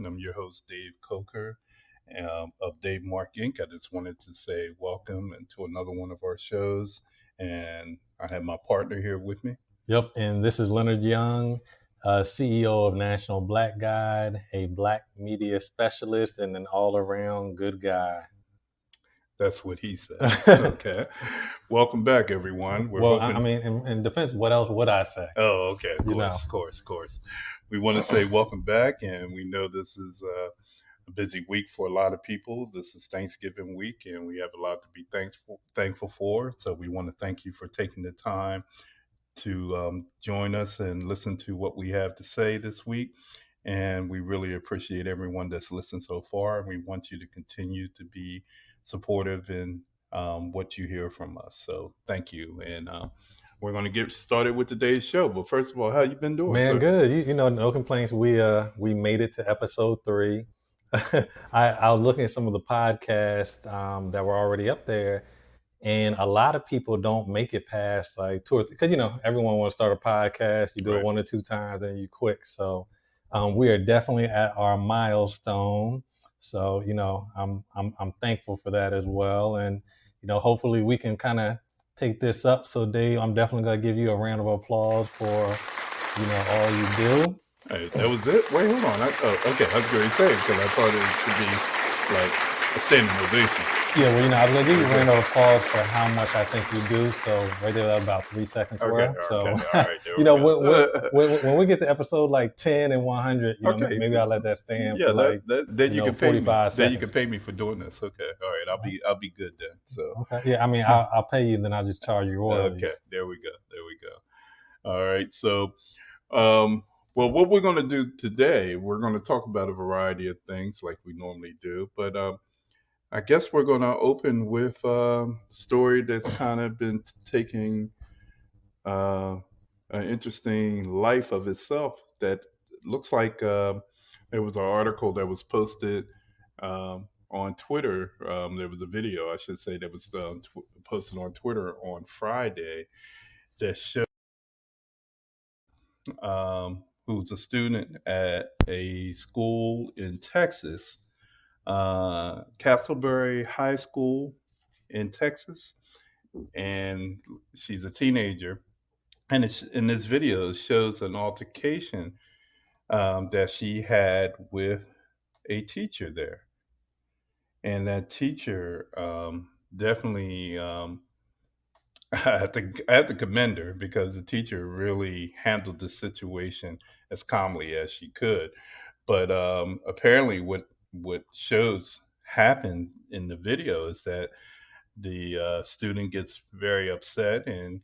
I'm your host, Dave Coker of Dave Mark Inc. I just wanted to say welcome to another one of our shows. And I have my partner here with me. Yep, and this is Leonard Young, CEO of National Black Guide, a Black media specialist, and an all-around good guy. That's what he said. Okay. Welcome back, everyone. We're Well, hoping. in defense, what else would I say? Oh, okay. Of You course, know, of course, of course. We want to say welcome back, and we know this is a busy week for a lot of people. This is Thanksgiving week, and we have a lot to be thankful for. So we want to thank you for taking the time to join us and listen to what we have to say this week. And we really appreciate everyone that's listened so far. And we want you to continue to be supportive in what you hear from us. So thank you. And we're going to get started with today's show. But first of all, how you been doing, man, sir? good. You know, no complaints. We made it to episode 3. I was looking at some of the podcasts that were already up there, and a lot of people don't make it past like 2 or 3, because everyone wants to start a podcast. You do Right. it 1 or 2 times and you quit. So we are definitely at our milestone. So I'm thankful for that as well, and hopefully we can kind of take this up. So Dave, I'm definitely gonna give you a round of applause for all you do. Hey, that was it. Wait, hold on. Okay, I was going to say because I thought it should be like a standing ovation. Yeah, well, I was gonna give you a round of applause for how much I think you do. So right there, that's about 3 seconds worth. So All right. There we go. when we get to episode like 10 and 100, Okay. maybe I'll let that stand Yeah, for like then you can pay me. 45 Then you can seconds. pay me for doing this. Okay, all right. I'll be good then. So Okay, yeah, I mean, I'll pay you, then I'll just charge you royalties. okay, there we go. All right. So, well, what we're going to do today, we're going to talk about a variety of things like we normally do, but I guess we're going to open with a story that's kind of been taking an interesting life of itself. That looks like there was an article that was posted on Twitter. There was a video, I should say, that was posted on Twitter on Friday that showed who's a student at a school in Texas, Castleberry High School in Texas, and she's a teenager. And in this video, it shows an altercation that she had with a teacher there, and that teacher definitely I have to commend her because the teacher really handled the situation as calmly as she could. But apparently, what shows happened in the video is that the student gets very upset, and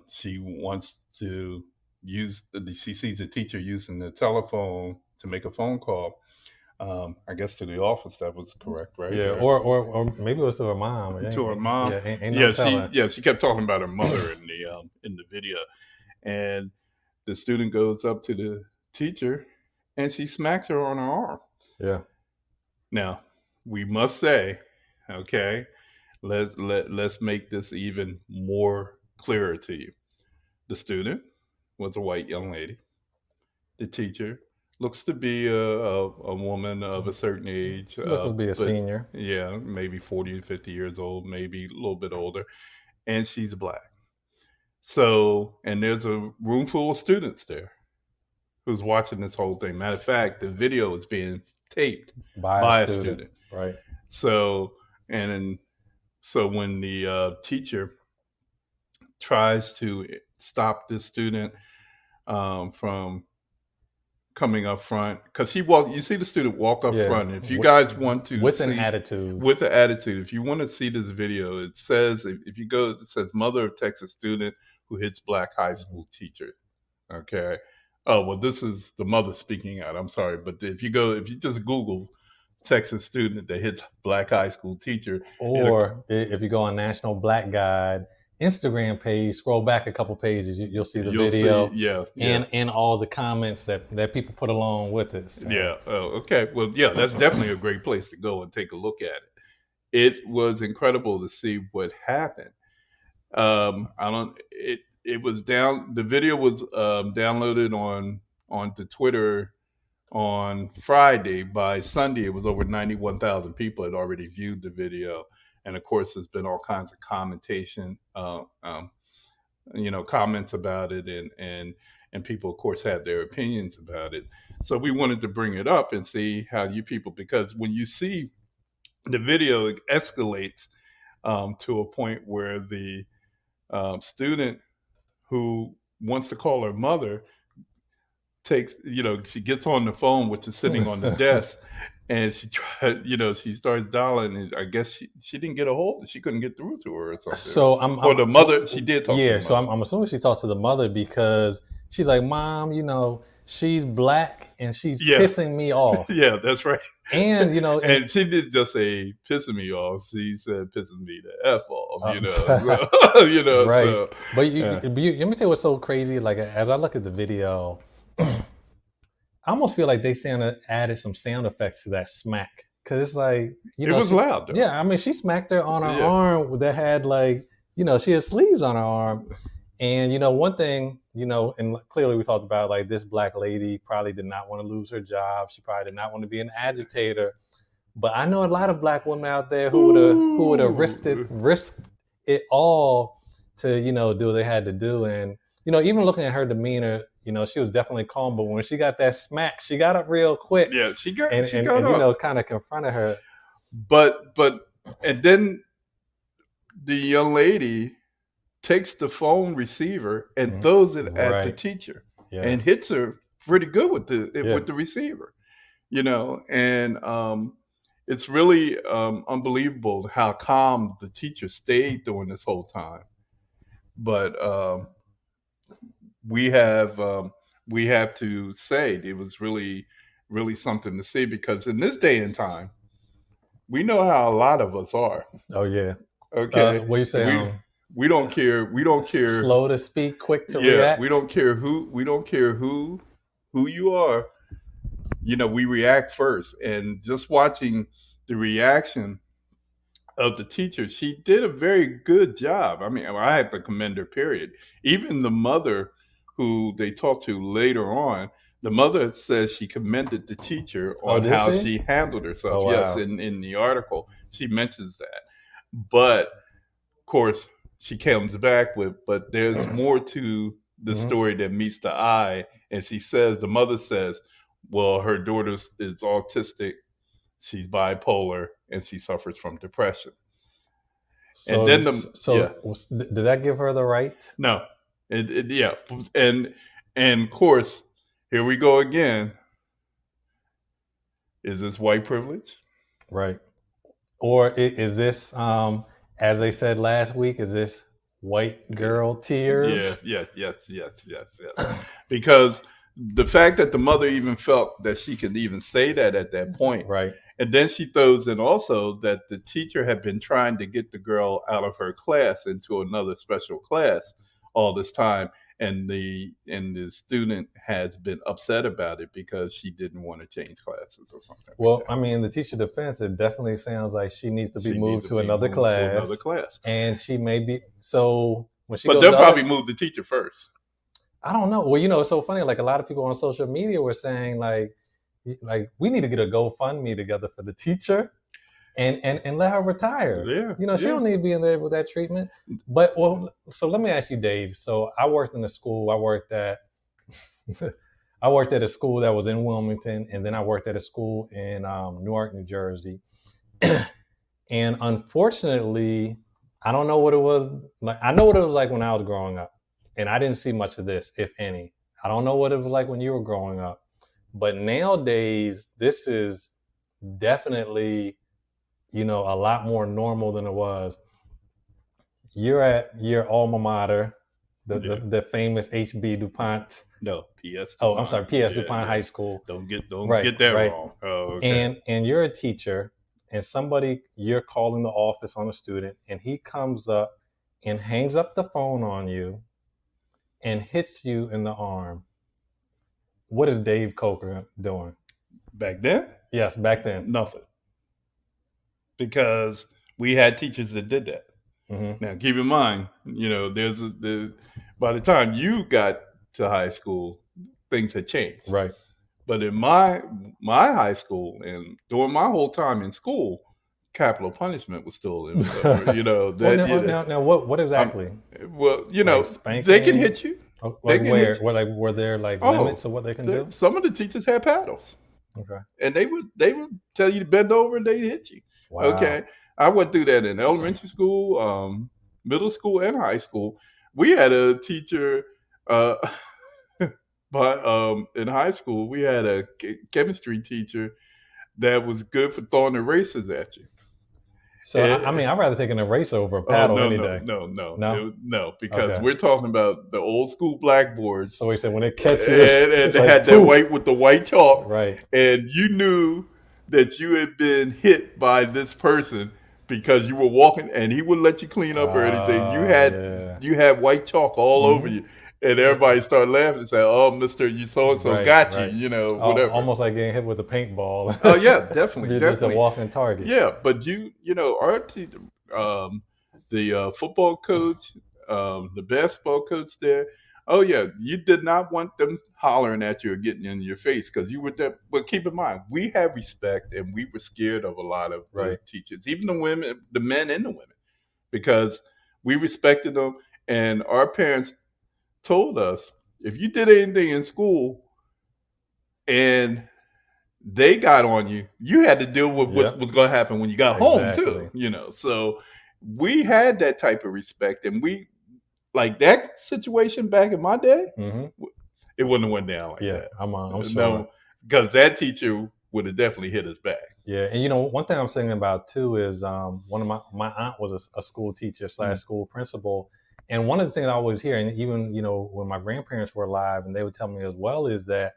she wants to she sees the teacher using the telephone to make a phone call. I guess to the office. That was correct, right? Yeah, or maybe it was to her mom. To her mom. Yeah, ain't no telling. She kept talking about her mother in the video, and the student goes up to the teacher, and she smacks her on her arm. Yeah. Now, we must say, okay, let's make this even more clearer to you. The student was a white young lady. The teacher looks to be a woman of a certain age. She looks to be a senior. Yeah, maybe 40 to 50 years old, maybe a little bit older. And she's black. So, and there's a room full of students there who's watching this whole thing. Matter of fact, the video is being taped by a student. Right. So, so when the teacher tries to stop this student from coming up front, because you see the student walk up front. If you guys want to with an attitude, if you want to see this video, it says, if you go, it says mother of Texas student who hits black high school teacher. Okay. Oh, well, this is the mother speaking out. I'm sorry. But if you just Google Texas student that hits black high school teacher, or if you go on National Black Guide Instagram page, scroll back a couple pages, you'll see the video. And all the comments that people put along with it. So. Yeah. Oh, okay. Well, yeah, that's definitely a great place to go and take a look at it. It was incredible to see what happened. It was the video was downloaded onto Twitter on Friday. By Sunday, it was over 91,000 people had already viewed the video. And of course, there's been all kinds of commentation, comments about it, and people, of course, have their opinions about it. So we wanted to bring it up and see how you people, because when you see the video, it escalates to a point where the student who wants to call her mother she gets on the phone, which is sitting on the desk, and she starts dialing, and I guess she didn't get a hold, she couldn't get through to her or something. So Or the mother, she did talk to yeah. the So mother. I'm assuming she talks to the mother because she's like, "Mom, she's black and she's Yeah. pissing me off." Yeah, that's right. And and she didn't just say pissing me off; she said pissing me the f off. right. So, But let me tell you what's so crazy. Like as I look at the video, I almost feel like they added some sound effects to that smack, because it's like it was loud. Though. Yeah, I mean, she smacked her on her arm that had she had sleeves on her arm. And one thing, and clearly we talked about, like, this black lady probably did not want to lose her job. She probably did not want to be an agitator. But I know a lot of black women out there who would have risked it all to do what they had to do. And even looking at her demeanor, she was definitely calm. But when she got that smack, she got up real quick. Yeah, she got up. Kind of confronted her. But and then the young lady takes the phone receiver and throws it at the teacher, and hits her pretty good with the receiver. And it's really unbelievable how calm the teacher stayed during this whole time. But we have to say it was really, really something to see, because in this day and time, we know how a lot of us are. Oh yeah. Okay. What you say? We don't care. We don't care. Slow to speak, quick to react. We don't care who. We don't care who you are. We react first. And just watching the reaction of the teacher, she did a very good job. I mean, I have to commend her. Period. Even the mother, who they talked to later on, the mother says she commended the teacher on how she handled herself. Oh, wow. Yes, in the article she mentions that. But of course, she comes back with, but there's more to the story than meets the eye. And the mother says, well, her daughter is autistic, she's bipolar, and she suffers from depression. So, and then did that give her the right? No. Yeah. And of course, here we go again. Is this white privilege? Right. Or is this, as they said last week, is this white girl tears? Yes. Because the fact that the mother even felt that she could even say that at that point. Right. And then she throws in also that the teacher had been trying to get the girl out of her class into another special class all this time. And the student has been upset about it because she didn't want to change classes or something. Well, I mean, the teacher defense, it definitely sounds like she needs to be moved to another class. And she may be, so when she But they'll probably move the teacher first. I don't know. Well, it's so funny. Like, a lot of people on social media were saying, like we need to get a GoFundMe together for the teacher and let her retire. Yeah. She don't need to be in there with that treatment. But so let me ask you, Dave. So I worked in a school. I worked at a school that was in Wilmington, and then I worked at a school in Newark, New Jersey. And unfortunately, I don't know what it was like. I know what it was like when I was growing up, and I didn't see much of this, if any. I don't know what it was like when you were growing up, but nowadays this is definitely, a lot more normal than it was. You're at your alma mater, the famous HB DuPont. No, PS. DuPont. Oh, I'm sorry, PS DuPont High School. Don't get that wrong. Oh, okay. And you're a teacher, and you're calling the office on a student, and he comes up and hangs up the phone on you and hits you in the arm. What is Dave Coker doing? Back then? Yes, back then. Nothing. Because we had teachers that did that. Mm-hmm. Now, keep in mind, by the time you got to high school, things had changed. Right. But in my high school and during my whole time in school, capital punishment was still in. You know Well, that now, you know, now, now, what um, exactly? well, you Like know, they can spanking? hit you. They Like can hit where? you. Were there like limits Oh, of what they can do? some of the teachers had paddles, Okay. and they would tell you to bend over and they hit you. Wow. Okay, I went through that in elementary school, middle school, and high school. We had a teacher, uh, but in high school we had a chemistry teacher that was good for throwing erasers at you. So I And, mean, I'd rather take an eraser over a oh paddle no any no day. no no No. no! Because Okay. we're talking about the old school blackboards, So he said when they catch you, and it's they like had that poof. white with the white chalk, Right. and you knew that you had been hit by this person because you were walking, and he wouldn't let you clean up or anything. Yeah. You had white chalk all over Hmm. you, and everybody started laughing and say, "Oh, Mister, you so and so Right. got you," Right. you know, whatever. Almost like getting hit with a paintball. Oh yeah, definitely, You're just a definitely. walking target. Yeah, but you know, our teacher, the football coach, the basketball coach there. Oh yeah, you did not want them hollering at you or getting in your face because you were there. But keep in mind, we had respect and we were scared of a lot of the Right. teachers, even the women, the men and the women, because we respected them. And our parents told us if you did anything in school and they got on you, you had to deal with what Yep. was going to happen when you got home too. Exactly. You know, so we had that type of respect, and we like that situation back in my day. Hmm. It wouldn't have went down like Yeah. that. I'm sure. No, because that teacher would have definitely hit us back. Yeah, and one thing I'm thinking about too is one of my aunt was a school teacher slash Mm. school principal, and one of the things I always hear, and even when my grandparents were alive, and they would tell me as well, is that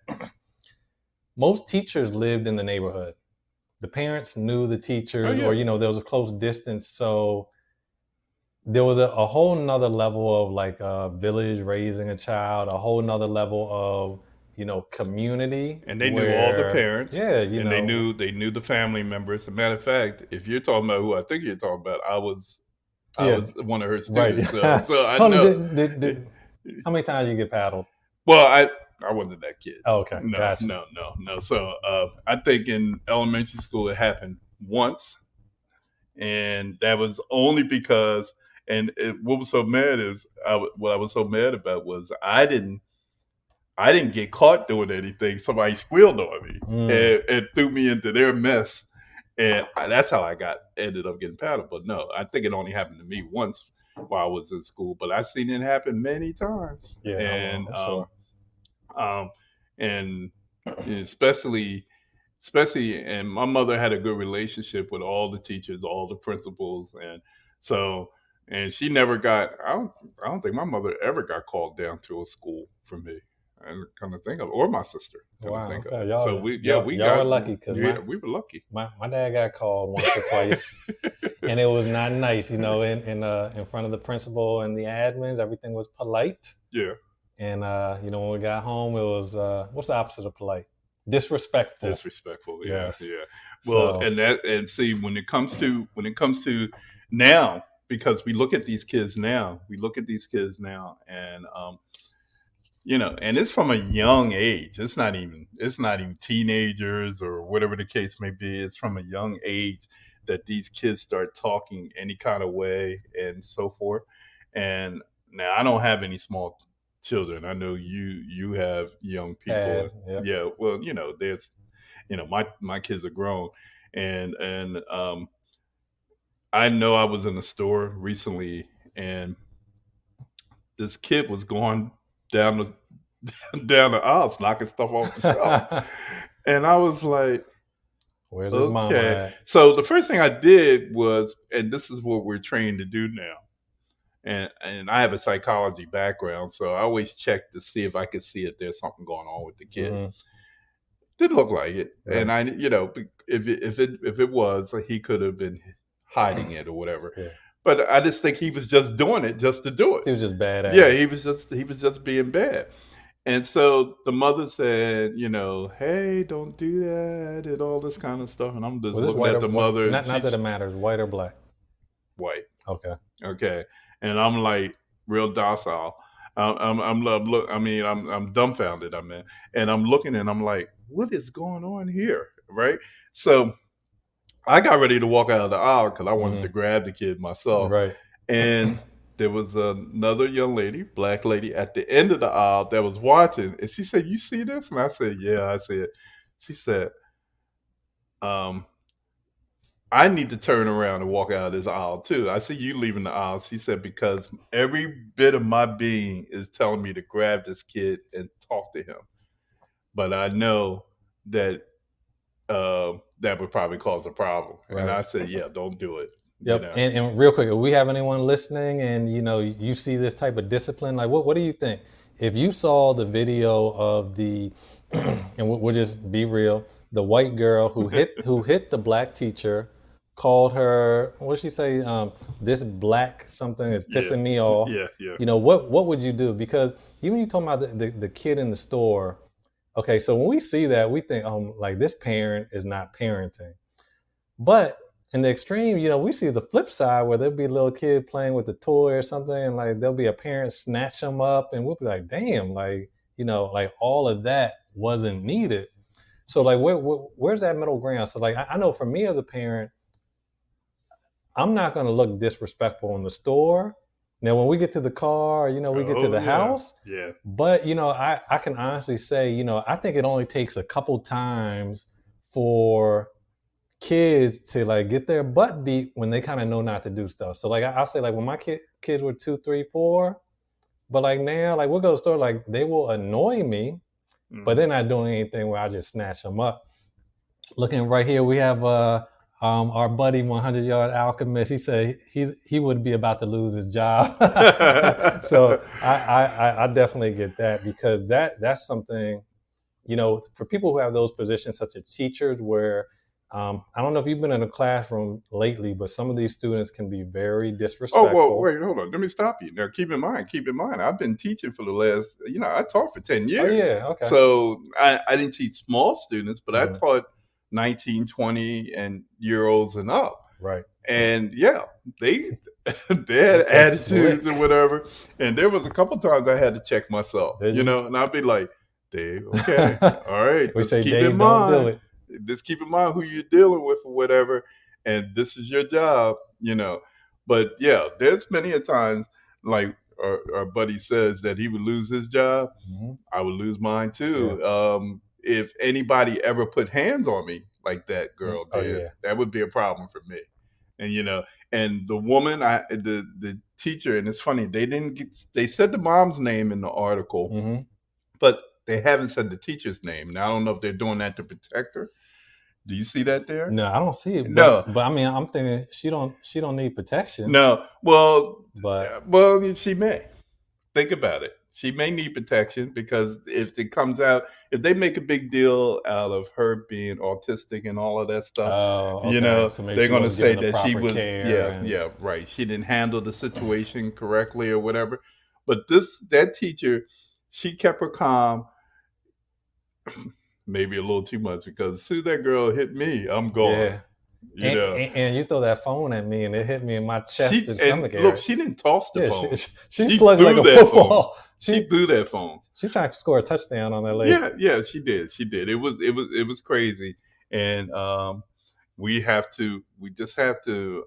most teachers lived in the neighborhood. The parents knew the Oh teachers, or yeah, there was a close distance, so there was a whole nother level of like a village raising a child, a whole nother level of community and they knew all the where parents, yeah, and they knew the family members. As a matter of fact, if you're talking about who I think you're talking about, I yeah, was one of her right. students, so I Hold on, know. how many times you get paddled? Well, I wasn't that kid. Oh, okay, No, gotcha. no, no, no. So I think in elementary school it happened once, and that was only because. And what was so mad is what I was so mad about was I didn't get caught doing anything. Somebody squealed on me Mm, and threw me into their mess, and that's how I ended up getting paddled. But no, I think it only happened to me once while I was in school, but I've seen it happen many times, yeah, I'm sure. um, and especially, and my mother had a good relationship with all the teachers, all the principals, and so, and she never got. I don't think my mother ever got called down to a school for me. And kind of think of, or my sister, kind of Wow. think of. Okay, So y'all we, yeah, y'all we y'all were got, lucky because yeah, we were lucky. my dad got called once or twice, and it was not nice. In front of the principal and the admins, everything was polite. Yeah, And when we got home, it was what's the opposite of polite? Disrespectful. disrespectful. Yeah, Yes. yeah. Well, So and see when it comes to now, because we look at these kids now, and and it's from a young age. It's not even teenagers or whatever the case may be. It's from a young age that these kids start talking any kind of way and so forth. And now I don't have any small children. I know you have young people. had yep. Yeah, well, there's my kids are grown, and I know I was in a store recently, and this kid was going down down the aisles, knocking stuff off the shelf. And I was like, Where's his mama okay. at? So the first thing I did was, and this is what we're trained to do now. And I have a psychology background, so I always check to see if I could see if there's something going on with the kid. Mhm. Didn't look like it, and Right. if it was, he could have been hiding it or whatever. Yeah. But I just think he was just doing it just to do it. He was just Yeah, he badass. was just being bad. And so the mother said, hey, don't do that and all this kind of stuff. And I'm just Was this looking white at or the mother, and not that she's it matters, white or black? white. Okay. Okay. And I'm like real docile. I'm look. I mean, I'm dumbfounded. And I'm looking, and I'm like, what is going on here, right? So I got ready to walk out of the aisle because I wanted to Mm-hmm. grab the kid myself, Right. and there was another young lady, black lady, at the end of the aisle that was watching, and she said, "You see this?" And I said, "Yeah." I said, she said, um, I need to turn around and walk out of this aisle too. I see you leaving the aisle. She said, because every bit of my being is telling me to grab this kid and talk to him. But I know that that would probably cause a problem. And Right. I said, yeah, don't do it. You Yep. know. And real quick, if we have anyone listening and you see this type of discipline, like what do you think? If you saw the video of the and we'll just be real, the white girl who hit the black teacher, called her, what did she say? This black something is Yeah. pissing me off. Yeah. Yeah. What would you do? Because even you talking about the kid in the store, okay, so when we see that, we think, like this parent is not parenting. But in the extreme, we see the flip side where there'll be a little kid playing with a toy or something, and like there'll be a parent snatch them up, and we'll be like, damn, like, like all of that wasn't needed. So like, where's that middle ground? So like, I know for me as a parent, I'm not going to look disrespectful in the store. Now, when we get to the car, we get to Oh the yeah. house. Yeah. But I can honestly say, I think it only takes a couple times for kids to like get their butt beat when they kind of know not to do stuff. So like I'll say like when my kids were 2, 3, 4, but like now like we'll go to the store, like they will annoy me, but they're not doing anything where I just snatch them up. Looking right here, we have our buddy 100-yard alchemist. He said he would be about to lose his job. So I definitely get that, because that's something, for people who have those positions, such as teachers, where I don't know if you've been in a classroom lately, but some of these students can be very Oh well, disrespectful. wait, hold on. Let me stop you. Now, keep in mind, I've been teaching for the last, I taught for 10 Oh years. yeah, okay. So I didn't teach small students, but I Mhm. taught 19, 20 and year olds and up. Right. And yeah, they they had They attitudes slick. and whatever. And there was a couple times I had to check myself, Did you? and I'd be like, Dave, okay, all right, We just say, keep in Dave, don't do mind, it. who you're dealing with or whatever, and this is your job. But yeah, there's many a times like our buddy says that he would lose his job. Mm-hmm. I would lose mine Yeah. too. If anybody ever put hands on me like that girl Oh did, yeah. that would be a problem for me. And and the woman, the teacher, and it's funny, they said the mom's name in the article, Mm-hmm. but they haven't said the teacher's name. And I don't know if they're doing that to protect her. Do you see that there? No, I don't see it, No, but I mean, I'm thinking she don't need protection, no. Well, but she may. Think about it. She may need protection because if they make a big deal out of her being autistic and all of that stuff, oh, okay. So maybe they're she going to wasn't given say the that she proper was, care yeah, and yeah, right. She didn't handle the situation correctly or whatever. But that teacher, she kept her calm, maybe a little too much, because as soon as that girl hit me, I'm gone. yeah. You And, know, and, and you throw that phone at me and it hit me in my chest she and and stomach look, area. she didn't toss the Yeah, phone. she She slugged like threw a that phone. football. She threw that phone. She's trying to score a touchdown on that lady. Yeah, yeah, she did. She did. It was crazy, and we just have to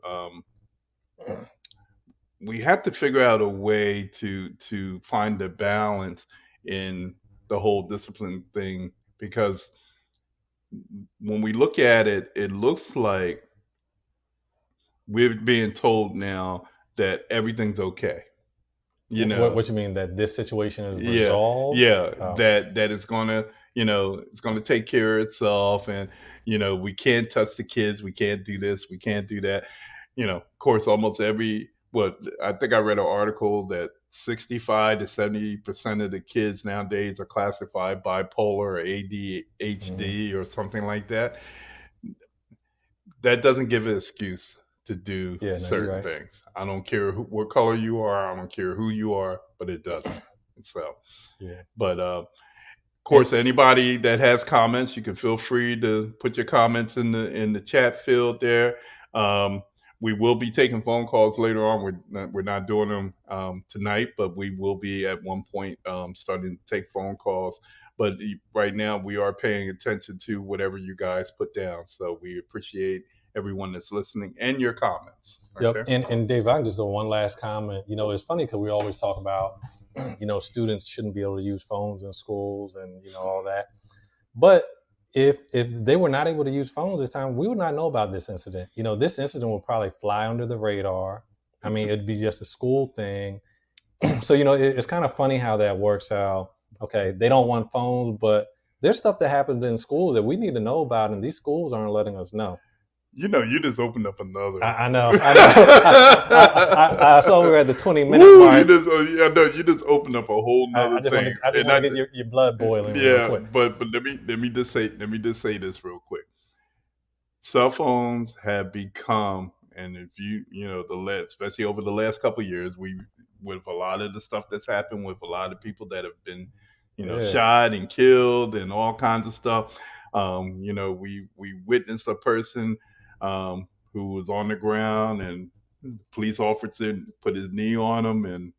we have to figure out a way to find the balance in the whole discipline thing, because when we look at it, it looks like we're being told now that everything's okay. You know, What you mean, that this situation is yeah, resolved? yeah, Oh, that it's gonna, it's gonna take care of itself, and we can't touch the kids, we can't do this, we can't do that. Of course, almost every what I think I read an article that 65 to 70% of the kids nowadays are classified bipolar or mhm. ADHD or something like that. That doesn't give an excuse to do Yeah, no, you're certain right. things. I don't care what color you are, I don't care who you are, but it doesn't. So, Yeah. but of And course, anybody that has comments, you can feel free to put your comments in the chat field there. Um, we will be taking phone calls later on. We're not doing them tonight, but we will be at one point starting to take phone calls. but right now we are paying attention to whatever you guys put down. So we appreciate everyone that's listening and your comments. Yep. Okay. And Dave, I can just do one last comment. It's funny because we always talk about, students shouldn't be able to use phones in schools and, all that. But if they were not able to use phones this time, we would not know about this incident. This incident will probably fly under the radar. I mean, it'd be just a school thing. So, it's kind of funny how that works out. Okay, they don't want phones, but there's stuff that happens in schools that we need to know about, and these schools aren't letting us know. You just opened up another. I know. I saw we were at the 20-minute mark. You just opened up a whole nother thing. I just want to get your blood boiling. Yeah, real quick. but let me just say this real quick. Cell phones have become, and if especially over the last couple of years, with a lot of the stuff that's happened with a lot of people that have been, shot and killed and all kinds of stuff. We witnessed a person who was on the ground, and the police officer put his knee on him, and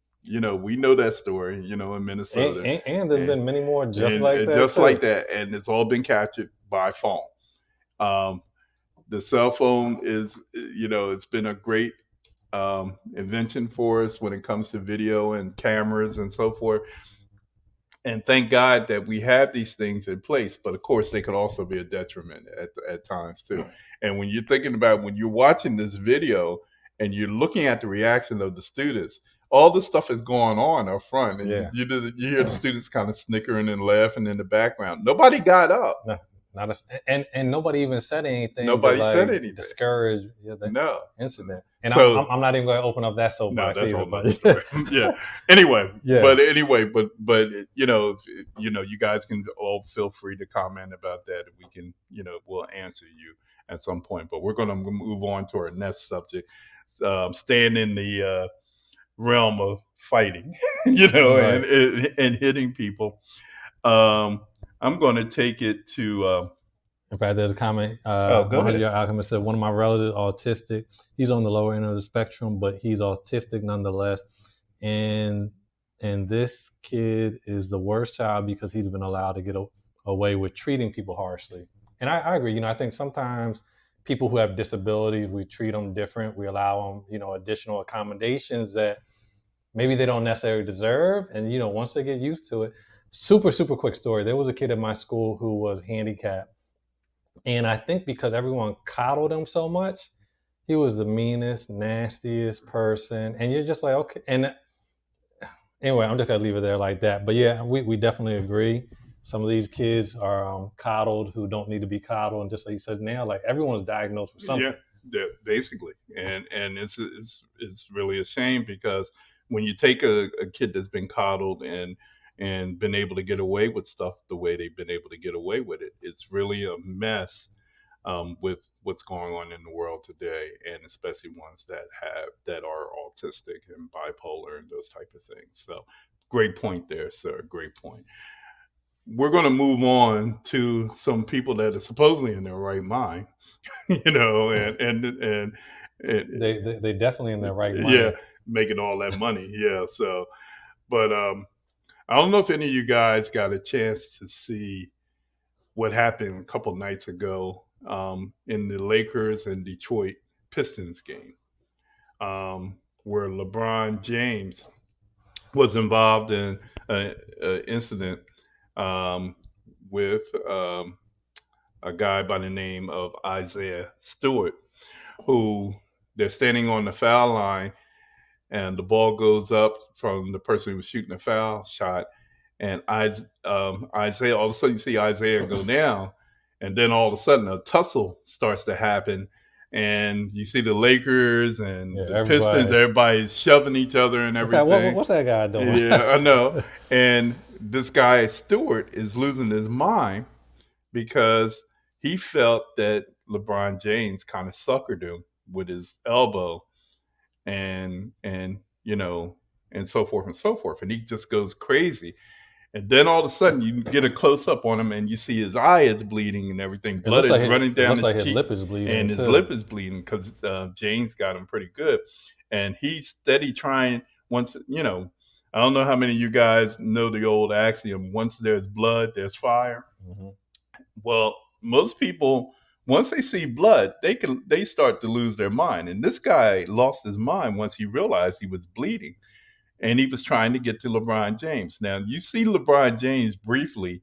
we know that story. In Minnesota, and there's been many more just like that, and it's all been captured by phone. The cell phone is, it's been a great invention for us when it comes to video and cameras and so forth. And thank God that we have these things in place. But of course, they could also be a detriment at times too. And when you're thinking about, when you're watching this video and you're looking at the reaction of the students, all this stuff is going on up front, and you hear the students kind of snickering and laughing in the background. Nobody got up. No. And nobody even said anything. Nobody said anything. Discourage the incident. And so, I'm not even going to open up that soapbox either. But yeah. Anyway, but you guys can all feel free to comment about that. We can, we'll answer you at some point. But we're going to move on to our next subject. Staying in the realm of fighting, right. and hitting people. I'm going to take it to. In fact, there's a comment. One of your alchemists said, one of my relatives autistic. He's on the lower end of the spectrum, but he's autistic nonetheless. And this kid is the worst child because he's been allowed to get away with treating people harshly. And I agree. I think sometimes people who have disabilities, we treat them different. We allow them, additional accommodations that maybe they don't necessarily deserve. And, once they get used to it. Super, super quick story. There was a kid at my school who was handicapped. And I think because everyone coddled him so much, he was the meanest, nastiest person. And you're just like, okay. And anyway, I'm just going to leave it there like that. But yeah, we definitely agree. Some of these kids are coddled who don't need to be coddled. And just like you said now, like everyone's diagnosed with something. Yeah, basically. And it's really a shame, because when you take a kid that's been coddled and been able to get away with stuff the way they've been able to get away with it, it's really a mess with what's going on in the world today, and especially ones that are autistic and bipolar and those type of things. So great point there, sir. Great point. We're going to move on to some people that are supposedly in their right mind, and they definitely in their right mind. Yeah, making all that money. Yeah. So, but I don't know if any of you guys got a chance to see what happened a couple nights ago in the Lakers and Detroit Pistons game, where LeBron James was involved in an incident with a guy by the name of Isaiah Stewart, who they're standing on the foul line, and the ball goes up from the person who was shooting the foul shot. And Isaiah, all of a sudden you see Isaiah go down, and then all of a sudden a tussle starts to happen. And you see the Lakers and the Pistons, everybody's shoving each other and everything. Fact, what's that guy doing? Yeah, I know. And this guy, Stewart, is losing his mind because he felt that LeBron James kind of suckered him with his elbow, and so forth and so forth. And he just goes crazy. And then all of a sudden you get a close up on him and you see his eye is bleeding and everything. Blood is running down his cheek. His lip is bleeding. And his lip is bleeding because James got him pretty good. And he's steady trying, once, I don't know how many of you guys know the old axiom: once there's blood, there's fire. Mm-hmm. Well, most people, once they see blood, they start to lose their mind. And this guy lost his mind once he realized he was bleeding, and he was trying to get to LeBron James. Now you see LeBron James briefly,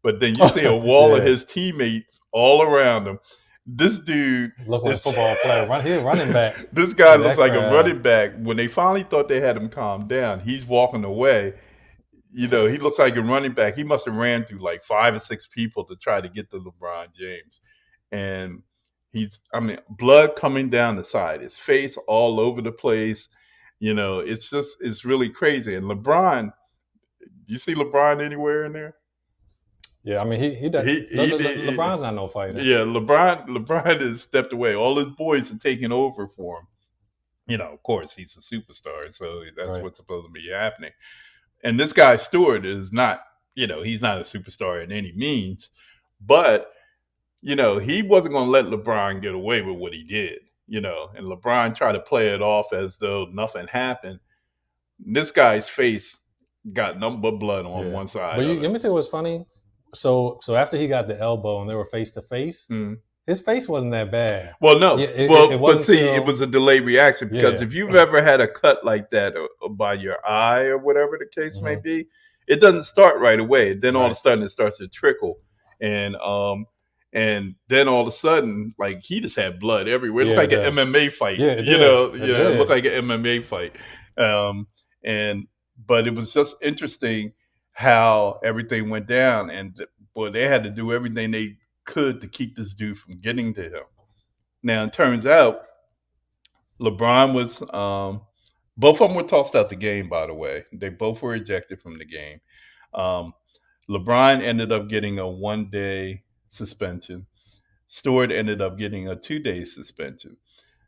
but then you see a wall of Yeah, his teammates all around him. This dude looking like a is football player. He's running back this guy through looks that like a crowd. running back. When they finally thought they had him calmed down, he's walking away. You know, he looks like a running back. He must have ran through like 5 or 6 people to try to get to LeBron James. And I mean, blood coming down the side, his face all over the place. You know, it's really crazy. And LeBron, you see LeBron anywhere in there? Yeah, I mean he does. He did. LeBron's not no fighter. Yeah, LeBron has stepped away. All his boys are taking over for him. You know, of course, he's a superstar, so that's Right. what's supposed to be happening. And this guy Stewart is not, you know, he's not a superstar in any means, but you know, he wasn't going to let LeBron get away with what he did. You know, and LeBron tried to play it off as though nothing happened. This guy's face got nothing but blood on Yeah. one side But of let it. me tell you what's funny. So after he got the elbow and they were face to face, Mm. his face wasn't that bad. Well, no. Yeah, it Well, but wasn't see, it till was a delayed reaction because yeah. if you've ever had a cut like that by your eye or whatever the case may Mm-hmm. be, it doesn't start right away. Then all of a Right. sudden it starts to trickle, and then all of a sudden, like he just had blood everywhere. It looked Yeah, it like an does. MMA fight. Yeah, it You did. know, It yeah, it looked did. like an MMA fight. Um, and but it was just interesting how everything went down, and boy, they had to do everything they could to keep this dude from getting to him. Now, it turns out LeBron was, both of them were tossed out the game, by the way. They both were ejected from the game. Um, LeBron ended up getting a 1 day suspension. Stewart ended up getting a 2 day suspension.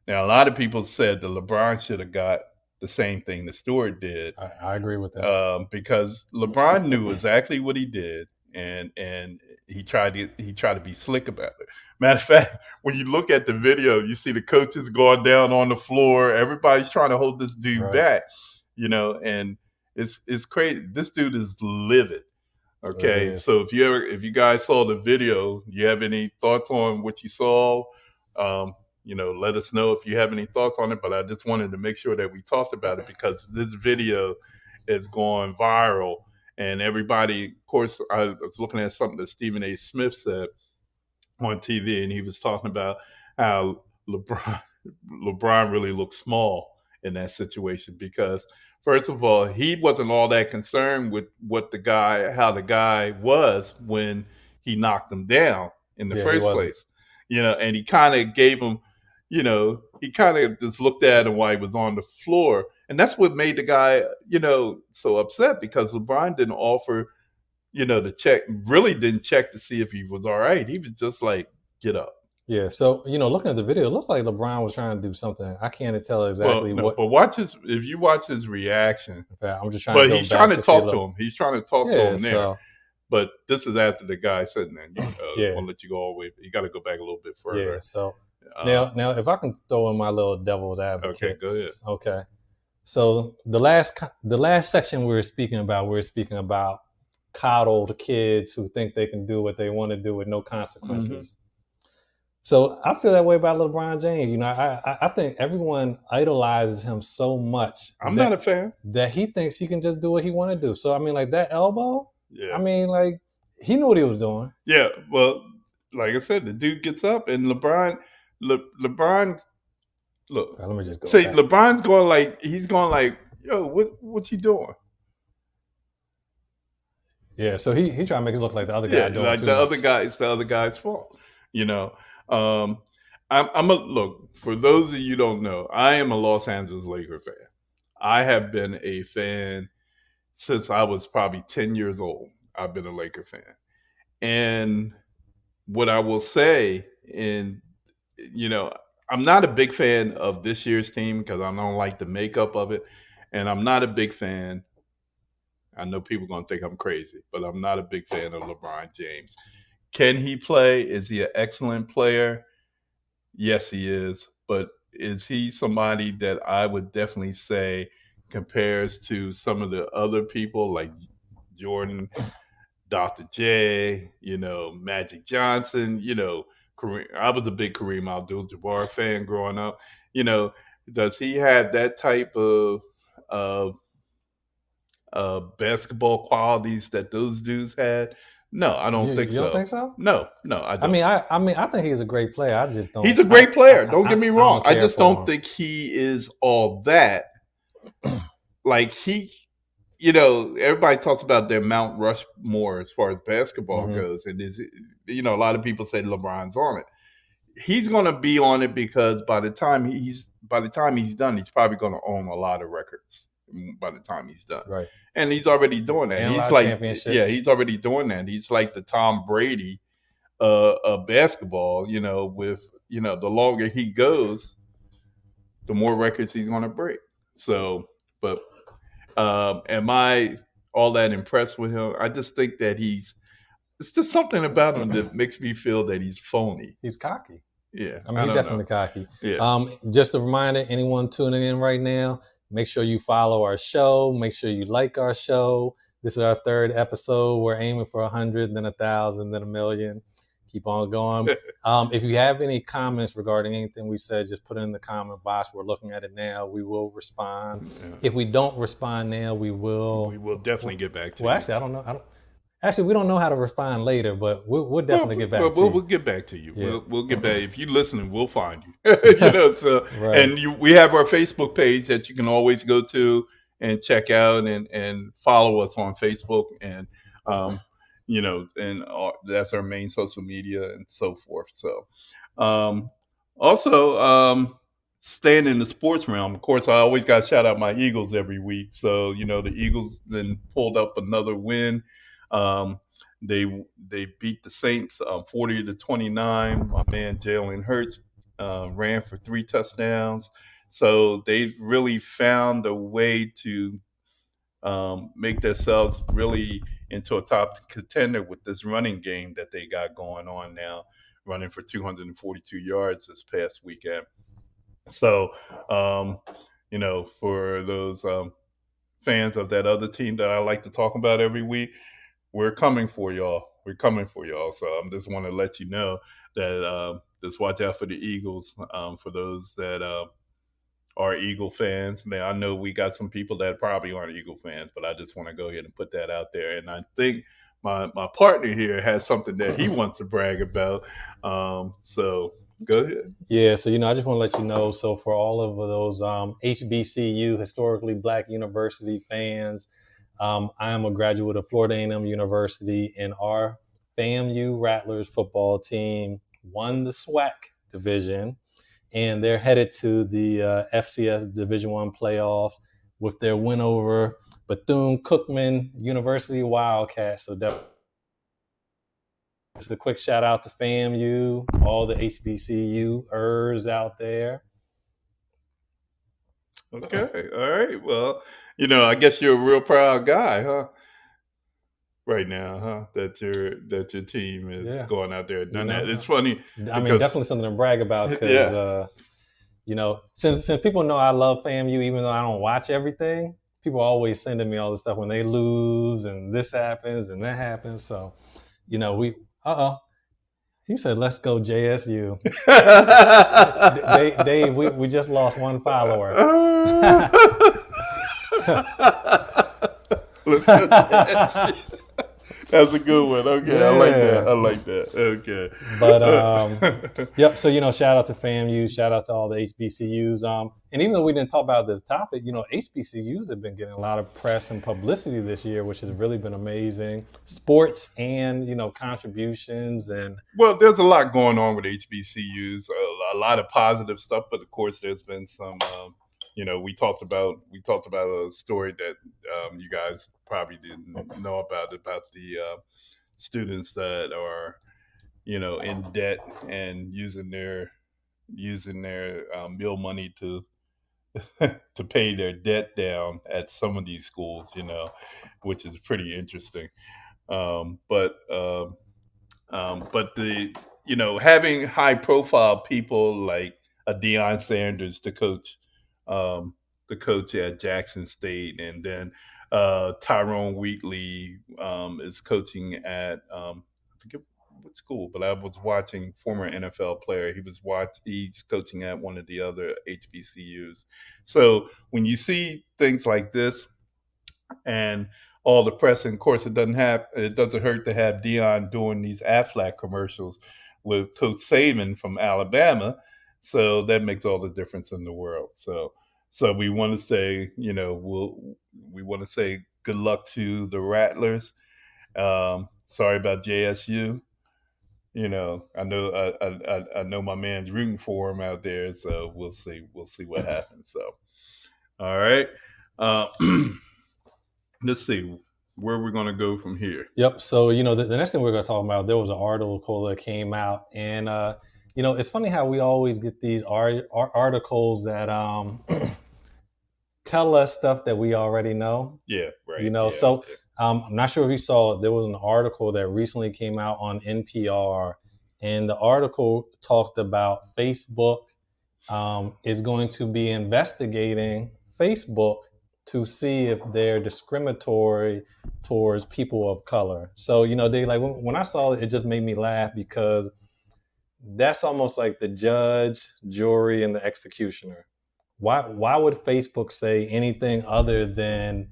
Now, a lot of people said that LeBron should have got the same thing that Stewart did, I agree with that. because LeBron knew exactly what he did, and he tried to be slick about it. Matter of fact, when you look at the video, you see the coaches going down on the floor. Everybody's trying to hold this dude Right. back, you know, and it's crazy. This dude is livid. It Okay, is. so if you guys saw the video, you have any thoughts on what you saw? You know, let us know if you have any thoughts on it. But I just wanted to make sure that we talked about it because this video is going viral, and everybody. Of course, I was looking at something that Stephen A. Smith said on TV, and he was talking about how LeBron really looked small in that situation because first of all, he wasn't all that concerned with how the guy was when he knocked him down in the Yeah, he first wasn't. place, you know, and he kind of gave him, you know, he kind of just looked at him while he was on the floor, and that's what made the guy, you know, so upset because LeBron didn't offer, you know, to check, really didn't check to see if he was all right. He was just like, get up. Yeah. So looking at the video, it looks like LeBron was trying to do something. I can't tell Well, exactly no, what. but watch his, if you watch his reaction, In fact, I'm just trying to but go he's trying back to to see a talk to little. him. He's trying to talk to Yeah. him there. So But this is after the guy sitting there. yeah. I'll let you go all the way. You got to go back a little bit further. Yeah. So Uh, now, if I can throw in my little devil's advocate. Okay, go ahead. Okay. So the last section we were speaking about coddled kids who think they can do what they want to do with no consequences. So I feel that way about LeBron James. You know, I think everyone idolizes him so much. I'm not a fan. That he thinks he can just do what he want to do. So I mean, like that elbow. Yeah. I mean, like he knew what he was doing. Yeah. Well, like I said, the dude gets up and LeBron, look. Let me just go. See, back. LeBron's going like, he's going like, yo, what you doing? Yeah, so he trying to make it look like the other guy doing like too the much. other guy, it's the other guy's fault. You know, I'm a look, for those of you who don't know, I am a Los Angeles Laker fan. I have been a fan since I was probably 10 years old. I've been a Laker fan, and what I will say, and you know, I'm not a big fan of this year's team because I don't like the makeup of it, and I'm not a big fan. I know people are going to think I'm crazy, but I'm not a big fan of LeBron James. Can he play? Is he an excellent player? Yes, he is. But is he somebody that I would definitely say compares to some of the other people like Jordan, Dr. J, Magic Johnson, Kareem. I was a big Kareem Abdul-Jabbar fan growing up. You know, does he have that type of basketball qualities that those dudes had? No, I don't think You don't so. think so? No, no, I I don't. mean, I think he's a great player. I just He's don't. a great player. Don't get me I wrong. don't I care just don't for think he is all that. Like everybody talks about their Mount Rushmore as far as basketball him. goes, and a lot of people say LeBron's on it. He's going to be on it because by the time he's done, he's probably going to own a lot of records. By the time he's done, Right. and he's already doing that. And a He's lot of like, yeah, championships. he's already doing that. He's like the Tom Brady of basketball. With the longer he goes, the more records he's going to break. So, but am I all that impressed with him? I just think that it's just something about him that makes me feel that he's phony. He's cocky. Yeah, I mean, I he's don't know. definitely cocky. Yeah. Just a reminder, anyone tuning in right now, make sure you follow our show. Make sure you like our show. This is our third episode. We're aiming for 100, then 1,000, then 1,000,000. Keep on going. If you have any comments regarding anything we said, just put it in the comment box. We're looking at it now. We will respond. Yeah. If we don't respond now, we will. We will definitely get back to Well, you. actually, I don't know. Actually, we don't know how to respond later, but we'll definitely get back to you. We'll get back to you. Yeah. We'll get back. If you're listening, we'll find you. Right. And we have our Facebook page that you can always go to and check out and follow us on Facebook and that's our main social media and so forth. So also staying in the sports realm, of course, I always got to shout out my Eagles every week. So the Eagles then pulled up another win. Um, they beat the Saints 40-29. My man Jalen Hurts ran for 3 touchdowns. So they've really found a way to make themselves really into a top contender with this running game that they got going on now, running for 242 yards this past weekend. So, for those fans of that other team that I like to talk about every week, we're coming for y'all. We're coming for y'all. So I just want to let you know that just watch out for the Eagles. For those that are Eagle fans, man, I know we got some people that probably aren't Eagle fans, but I just want to go ahead and put that out there. And I think my partner here has something that he wants to brag about. So go ahead. Yeah, so I just want to let you know. So for all of those HBCU, historically Black university fans, I am a graduate of Florida A&M University, and our FAMU Rattlers football team won the SWAC division, and they're headed to the FCS Division I playoffs with their win over Bethune-Cookman University Wildcats. So just a quick shout out to FAMU, all the HBCU-ers out there. Okay, all right. Well, I guess you're a real proud guy, huh? Right now, huh? That your team is going out there and done that. It's funny. I mean, definitely something to brag about because since people know I love FAMU, even though I don't watch everything, people are always sending me all this stuff when they lose and this happens and that happens. So, he said, "Let's go JSU." Dave, we just lost one follower. That's a good one. Okay, yeah. I like that. Okay. But yep. So shout out to FAMU, shout out to all the HBCUs. And even though we didn't talk about this topic, HBCUs have been getting a lot of press and publicity this year, which has really been amazing. Sports and contributions and there's a lot going on with HBCUs. A lot of positive stuff, but of course, there's been some. We talked about a story that you guys probably didn't know about the students that are in debt and using their meal money to to pay their debt down at some of these schools, which is pretty interesting. But the having high profile people like a Deion Sanders to coach the coach at Jackson State, and then Tyrone Wheatley is coaching at I forget what school, but I was watching former NFL player. He's coaching at one of the other HBCUs. So when you see things like this and all the press, and of course it doesn't hurt to have Dion doing these Aflac commercials with Coach Saban from Alabama. So that makes all the difference in the world. So we want to say, we want to say good luck to the Rattlers. Sorry about JSU. I know my man's rooting for him out there, so we'll see what happens. So, all right, uh, let's see where we're gonna go from here. Yep. So, the next thing we're going to talk about, there was an article that came out. And, it's funny how we always get these articles that tell us stuff that we already know. Yeah, right. So I'm not sure if you saw, there was an article that recently came out on NPR. And the article talked about Facebook is going to be investigating Facebook to see if they're discriminatory towards people of color. So, they like when I saw it, it just made me laugh because that's almost like the judge, jury, and the executioner. Why would Facebook say anything other than,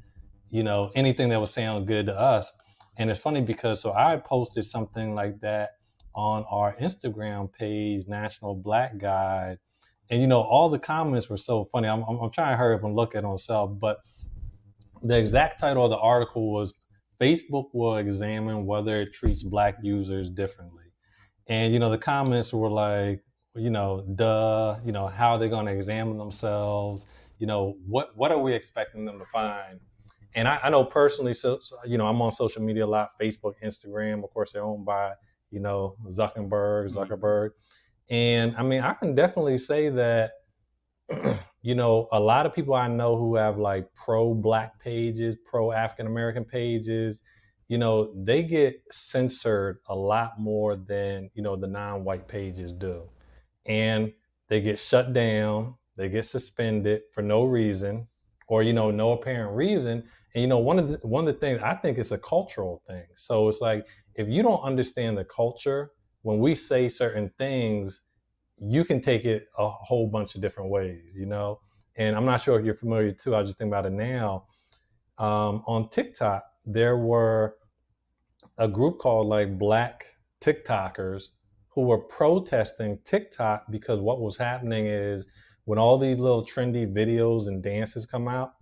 anything that would sound good to us? And it's funny because so I posted something like that on our Instagram page, National Black Guide. And all the comments were so funny. I'm trying to hurry up and look at it myself, but the exact title of the article was "Facebook will examine whether it treats Black users differently." And the comments were like, duh, how are they going to examine themselves? What are we expecting them to find? And I know personally, so I'm on social media a lot, Facebook, Instagram. Of course, they're owned by Zuckerberg. And I mean, I can definitely say that, a lot of people I know who have like pro-Black pages, pro-African-American pages, they get censored a lot more than, the non-white pages do. And they get shut down, they get suspended for no reason or, no apparent reason. And, one of the things, I think it's a cultural thing. So it's like, if you don't understand the culture, when we say certain things, you can take it a whole bunch of different ways, And I'm not sure if you're familiar too. I just think about it now. On TikTok, there were a group called like Black TikTokers who were protesting TikTok because what was happening is when all these little trendy videos and dances come out,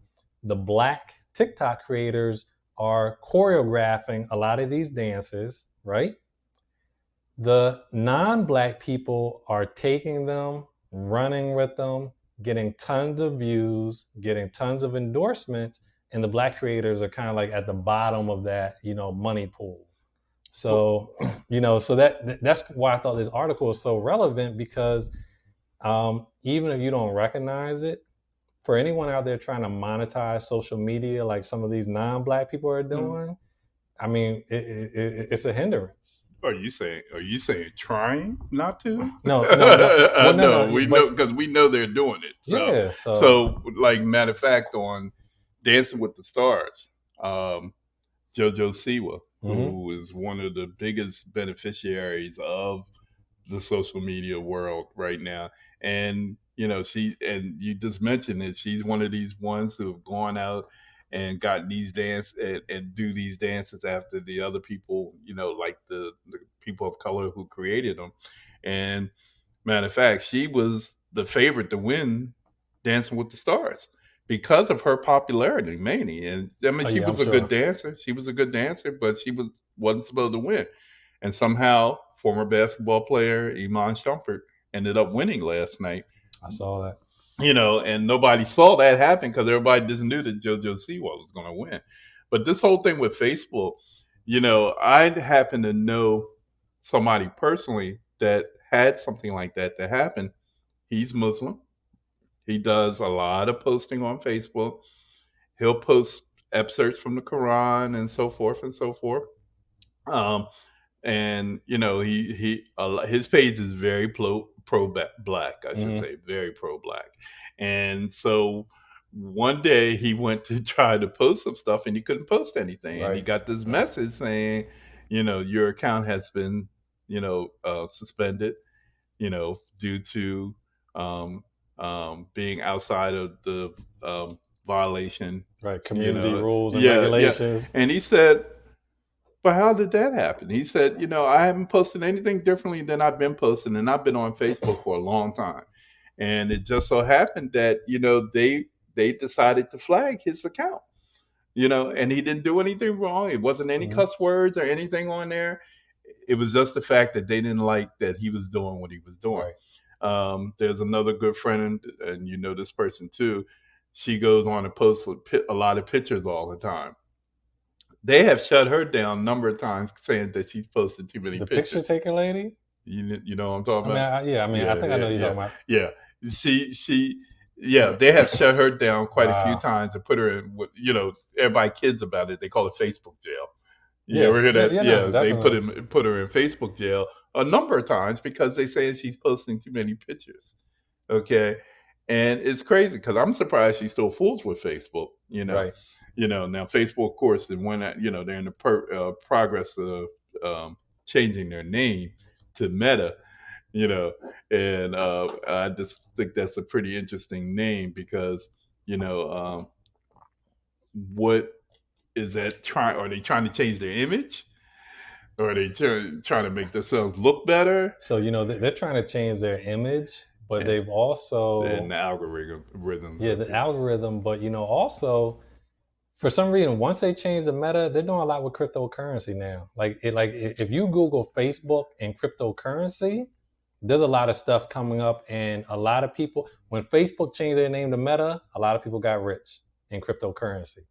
the Black TikTok creators are choreographing a lot of these dances, right? The non-Black people are taking them, running with them, getting tons of views, getting tons of endorsements, and the Black creators are kind of like at the bottom of that, money pool. So, so that's why I thought this article is so relevant because even if you don't recognize it, for anyone out there trying to monetize social media like some of these non-Black people are doing, I mean, it's a hindrance. Are you saying trying not to? No. Well, no, we know because we know they're doing it. So, yeah. So like matter of fact, on Dancing with the Stars, JoJo Siwa, who is one of the biggest beneficiaries of the social media world right now, and you just mentioned it. She's one of these ones who have gone out and got these and do these dances after the other people, like the people of color who created them. And matter of fact, she was the favorite to win Dancing with the Stars because of her popularity, mainly. And I mean, she was a good dancer. She was a good dancer, but wasn't supposed to win. And somehow, former basketball player Iman Shumpert ended up winning last night. I saw that. And nobody saw that happen because everybody just knew that JoJo Siwa was going to win. But this whole thing with Facebook, I happen to know somebody personally that had something like that to happen. He's Muslim. He does a lot of posting on Facebook. He'll post excerpts from the Quran and so forth and so forth. And his page is very pro black, I should say, very pro black. And so one day he went to try to post some stuff and he couldn't post anything, and he Right. got this message saying, your account has been, suspended, due to um, being outside of the violation. Right. Community rules and Yeah, yeah. regulations. And he said, but how did that happen? He said, I haven't posted anything differently than I've been posting, and I've been on Facebook for a long time. And it just so happened that, they decided to flag his account, and he didn't do anything wrong. It wasn't any Mhm. cuss words or anything on there. It was just the fact that they didn't like that he was doing what he was doing. Right. There's another good friend, and this person too. She goes on and posts a lot of pictures all the time. They have shut her down a number of times, saying that she's posted too many The picture pictures. taker lady. You know what I'm talking I mean, about? yeah. I mean, I Yeah, think I know yeah, who you're yeah, talking about. yeah. She, yeah. They have shut her down quite a few Wow. times and put her in. Everybody kids about it. They call it Facebook jail. You Yeah. ever hear Yeah. that? Yeah. No, Yeah, they definitely. put her in Facebook jail a number of times because they say she's posting too many pictures. Okay, and it's crazy because I'm surprised she still fools with Facebook. Right. Now Facebook, of course, and when they're in the progress of changing their name to Meta. You know, and I just think that's a pretty interesting name because what is that trying? Are they trying to change their image? Or are they trying to make themselves look better? So they're trying to change their image, but And, they've also the algorithms yeah of the it. algorithm. But also for some reason, once they change the meta, they're doing a lot with cryptocurrency now. If you Google Facebook and cryptocurrency, there's a lot of stuff coming up, and a lot of people. When Facebook changed their name to Meta, a lot of people got rich in cryptocurrency,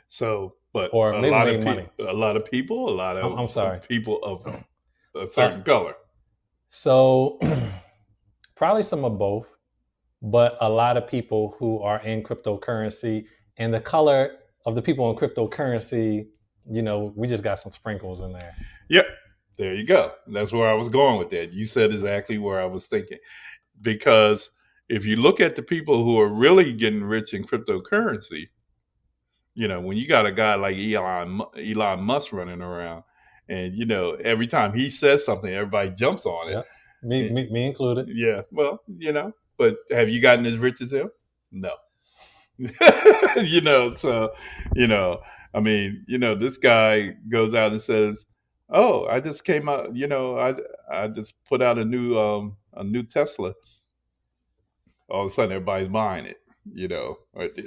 So, but or maybe made money. a lot of people, a lot I'm sorry. of people of a Uh, certain color. so probably some of both, but a lot of people who are in cryptocurrency, and the color of the people in cryptocurrency, we just got some sprinkles in there. Yep, there you go. That's where I was going with that. You said exactly where I was thinking. Because if you look at the people who are really getting rich in cryptocurrency, when you got a guy like Elon Musk running around, and every time he says something, everybody jumps on it. Yep. Me included. Yeah, well, but have you gotten as rich as him? No. So you know, I mean, this guy goes out and says, "Oh, I just came out. I just put out a new Tesla." All of a sudden, everybody's buying it.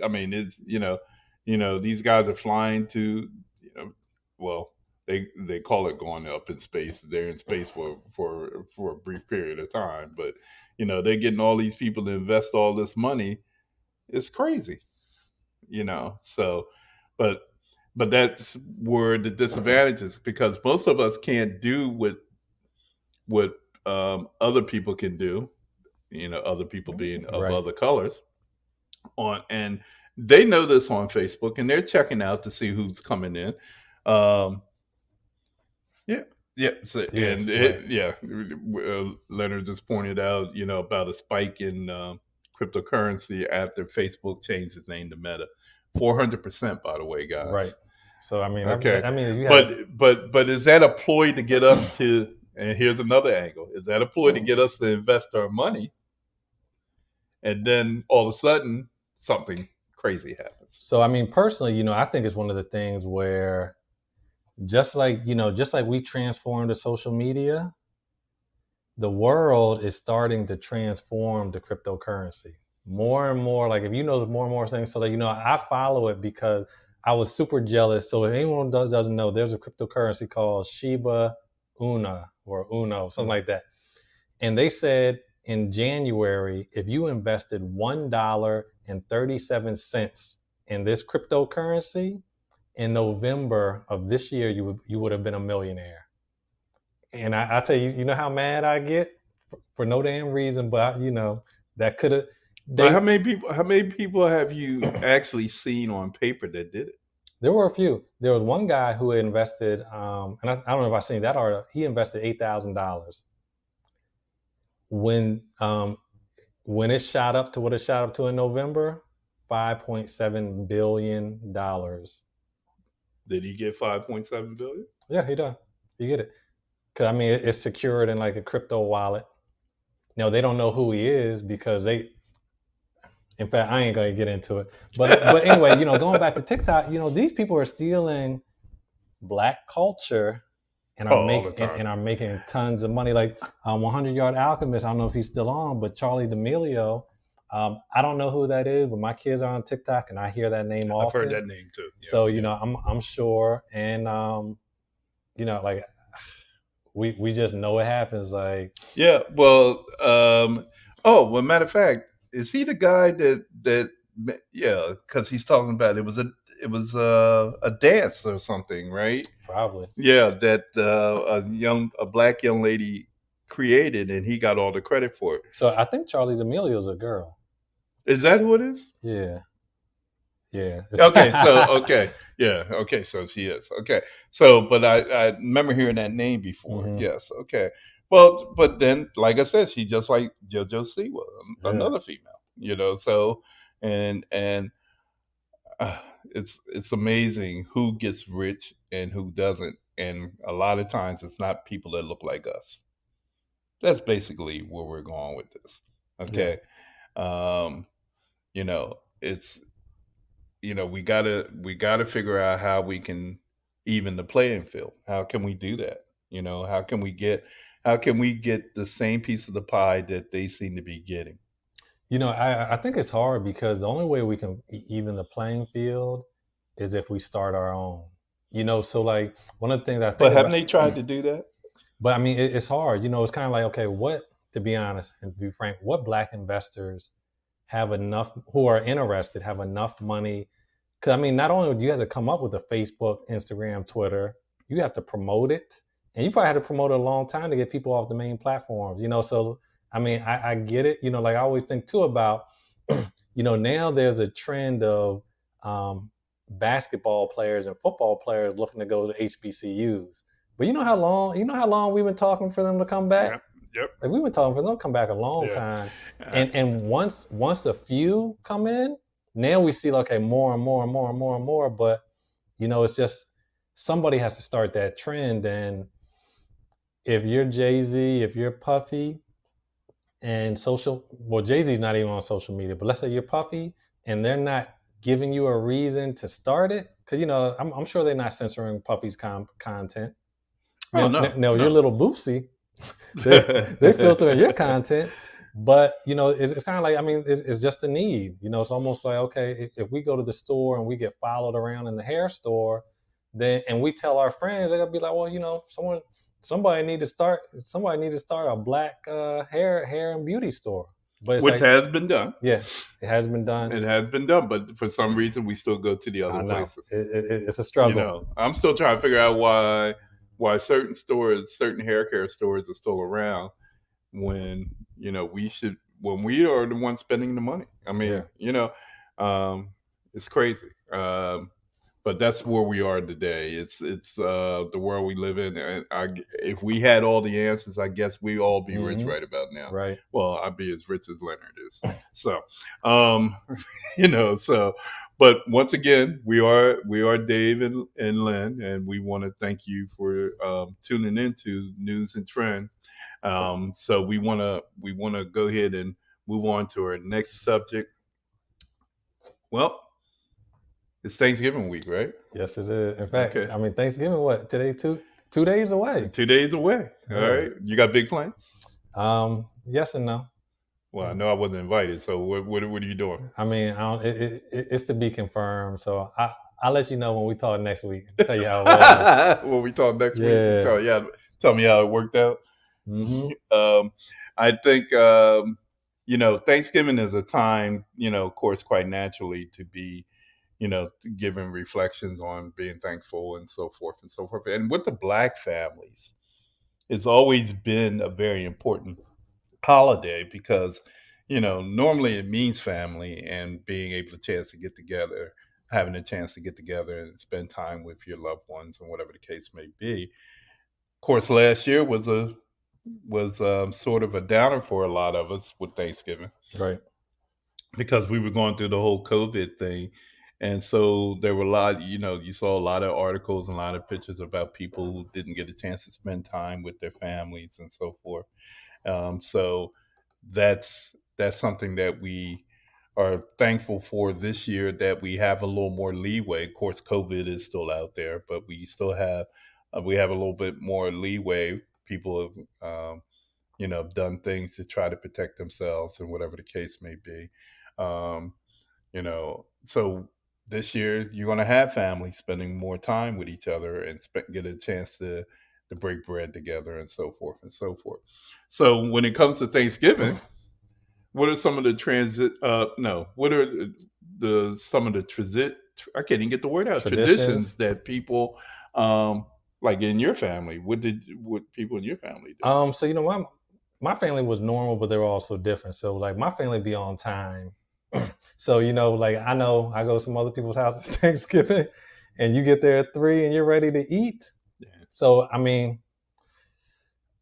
I mean, it's these guys are flying to, well, they call it going up in space. They're in space for a brief period of time, but they're getting all these people to invest all this money. It's crazy. So, but that's where the disadvantage is because most of us can't do what other people can do. Other people being of Right. other colors on, and they know this on Facebook, and they're checking out to see who's coming in. Um, yeah, yeah, so, and Yes. Right. yeah, Leonard just pointed out, about a spike in cryptocurrency after Facebook changed its name to Meta. 400%, by the way, guys. Right. So I mean, Okay, you have but is that a ploy to get us to? And here's another angle: is that a ploy to get us to invest our money? And then all of a sudden, something crazy happens. so I mean, personally, I think it's one of the things where just like we transformed to social media, the world is starting to transform to cryptocurrency more and more. Like if there's more and more things. So I follow it because I was super jealous. So if anyone doesn't know, there's a cryptocurrency called Shiba Una or Uno, something like that. And they said in January, if you invested $1.37 in this cryptocurrency, in November of this year, you would have been a millionaire. And I tell you, how mad I get for no damn reason, but that could have. But how many people have you actually seen on paper that did it? There were a few. There was one guy who had invested, and I don't know if I've seen that article. He invested $8,000 when it shot up to what it shot up to in November. $5.7 billion. Did he get 5.7 billion? Yeah, he does. You get it. Because I mean, it's secured in like a crypto wallet. Now they don't know who he is because they. In fact, I ain't gonna get into it. But anyway, going back to TikTok, these people are stealing Black culture and Oh, all the time. are making tons of money. Like 100 Yard Alchemist, I don't know if he's still on, but Charlie D'Amelio, I don't know who that is, but my kids are on TikTok and I hear that name often. I've heard that name too. Yeah, so I'm sure, and like we just know it happens. Like yeah. Well, well, matter of fact, is he the guy that yeah? Because he's talking about it was a dance or something, right? probably. Yeah, that a black young lady created, and he got all the credit for it. So I think Charlie D'Amelio is a girl. Is that who it is? Yeah. Yeah. Okay, so okay, yeah, okay, so she is okay. So, but I remember hearing that name before. Mhm. Yes, okay. Well, but then, like I said, she just like JoJo Siwa, Yeah. another female. So, and it's amazing who gets rich and who doesn't, and a lot of times it's not people that look like us. That's basically where we're going with this. Okay, it's we gotta figure out how we can even the playing field. How can we do that? How can we get the same piece of the pie that they seem to be getting? I think it's hard because the only way we can even the playing field is if we start our own. So like one of the things I think But haven't about, they tried to do that? but I mean it's hard. It's kind of like, okay, to be honest and to be frank, what Black investors have enough who are interested have enough money? Because I mean, not only do you have to come up with a Facebook, Instagram, Twitter, you have to promote it, and you probably had to promote it a long time to get people off the main platforms. So I mean, I get it. Like I always think too about, now there's a trend of basketball players and football players looking to go to HBCUs. But you know how long we've been talking for them to come back. Yep. Like we've been talking for them to come back a long time. And once a few come in, now we see like, okay, more and more and more and more and more. But it's just somebody has to start that trend. And if you're Jay-Z, if you're Puffy, and Jay-Z's not even on social media, but let's say you're Puffy and they're not giving you a reason to start it, because I'm sure they're not censoring Puffy's content. No, your little Boosie, they filter your content. But it's kind of like, I mean, it's just a need. It's almost like, okay, if we go to the store and we get followed around in the hair store, and we tell our friends, they're gonna be like, well, somebody need to start a Black hair and beauty store. But which has been done. Yeah, it has been done. It has been done, but for some reason we still go to the other places. It's a struggle. I'm still trying to figure out why certain stores, certain hair care stores are still around when when we are the ones spending the money. I mean, it's crazy. But that's where we are today. It's the world we live in. And if we had all the answers, I guess we'd all be rich right about now. Right. Well, I'd be as rich as Leonard is. So, so. But once again, we are Dave and Lynn, and we want to thank you for tuning into Newz and Trendz. So we want to go ahead and move on to our next subject. Well, it's Thanksgiving week, right? Yes, it is. In fact, I mean, Thanksgiving, what, today, 2 days away? 2 days away. All right. You got big plans? Yes and no. Well, I know I wasn't invited, so what are you doing? I mean, it's to be confirmed. So I'll let you know when we talk next week. Tell you how it was. When we talk next week, tell me how it worked out. Mm-hmm. I think Thanksgiving is a time, of course, quite naturally to be, giving reflections on being thankful and so forth and so forth. And with the Black families, it's always been a very important holiday because, normally it means family and being able having a chance to get together and spend time with your loved ones and whatever the case may be. Of course, last year was sort of a downer for a lot of us with Thanksgiving. Right. because we were going through the whole COVID thing. And so there were a lot, you saw a lot of articles and a lot of pictures about people who didn't get a chance to spend time with their families and so forth. So that's something that we are thankful for this year, that we have a little more leeway. Of course, COVID is still out there, but we still have we have a little bit more leeway. People have done things to try to protect themselves and whatever the case may be. Um, so this year you're going to have families spending more time with each other and get a chance to break bread together and so forth and so forth. So when it comes to Thanksgiving, what are some of the transit? No, what are some of the transit? I can't even get the word out. Traditions. Traditions that people, um, like in your family. What people in your family do? So my family was normal, but they were also different. So like my family be on time. So like I know I go to some other people's houses Thanksgiving, and you get there at 3 and you're ready to eat. Yeah. So I mean,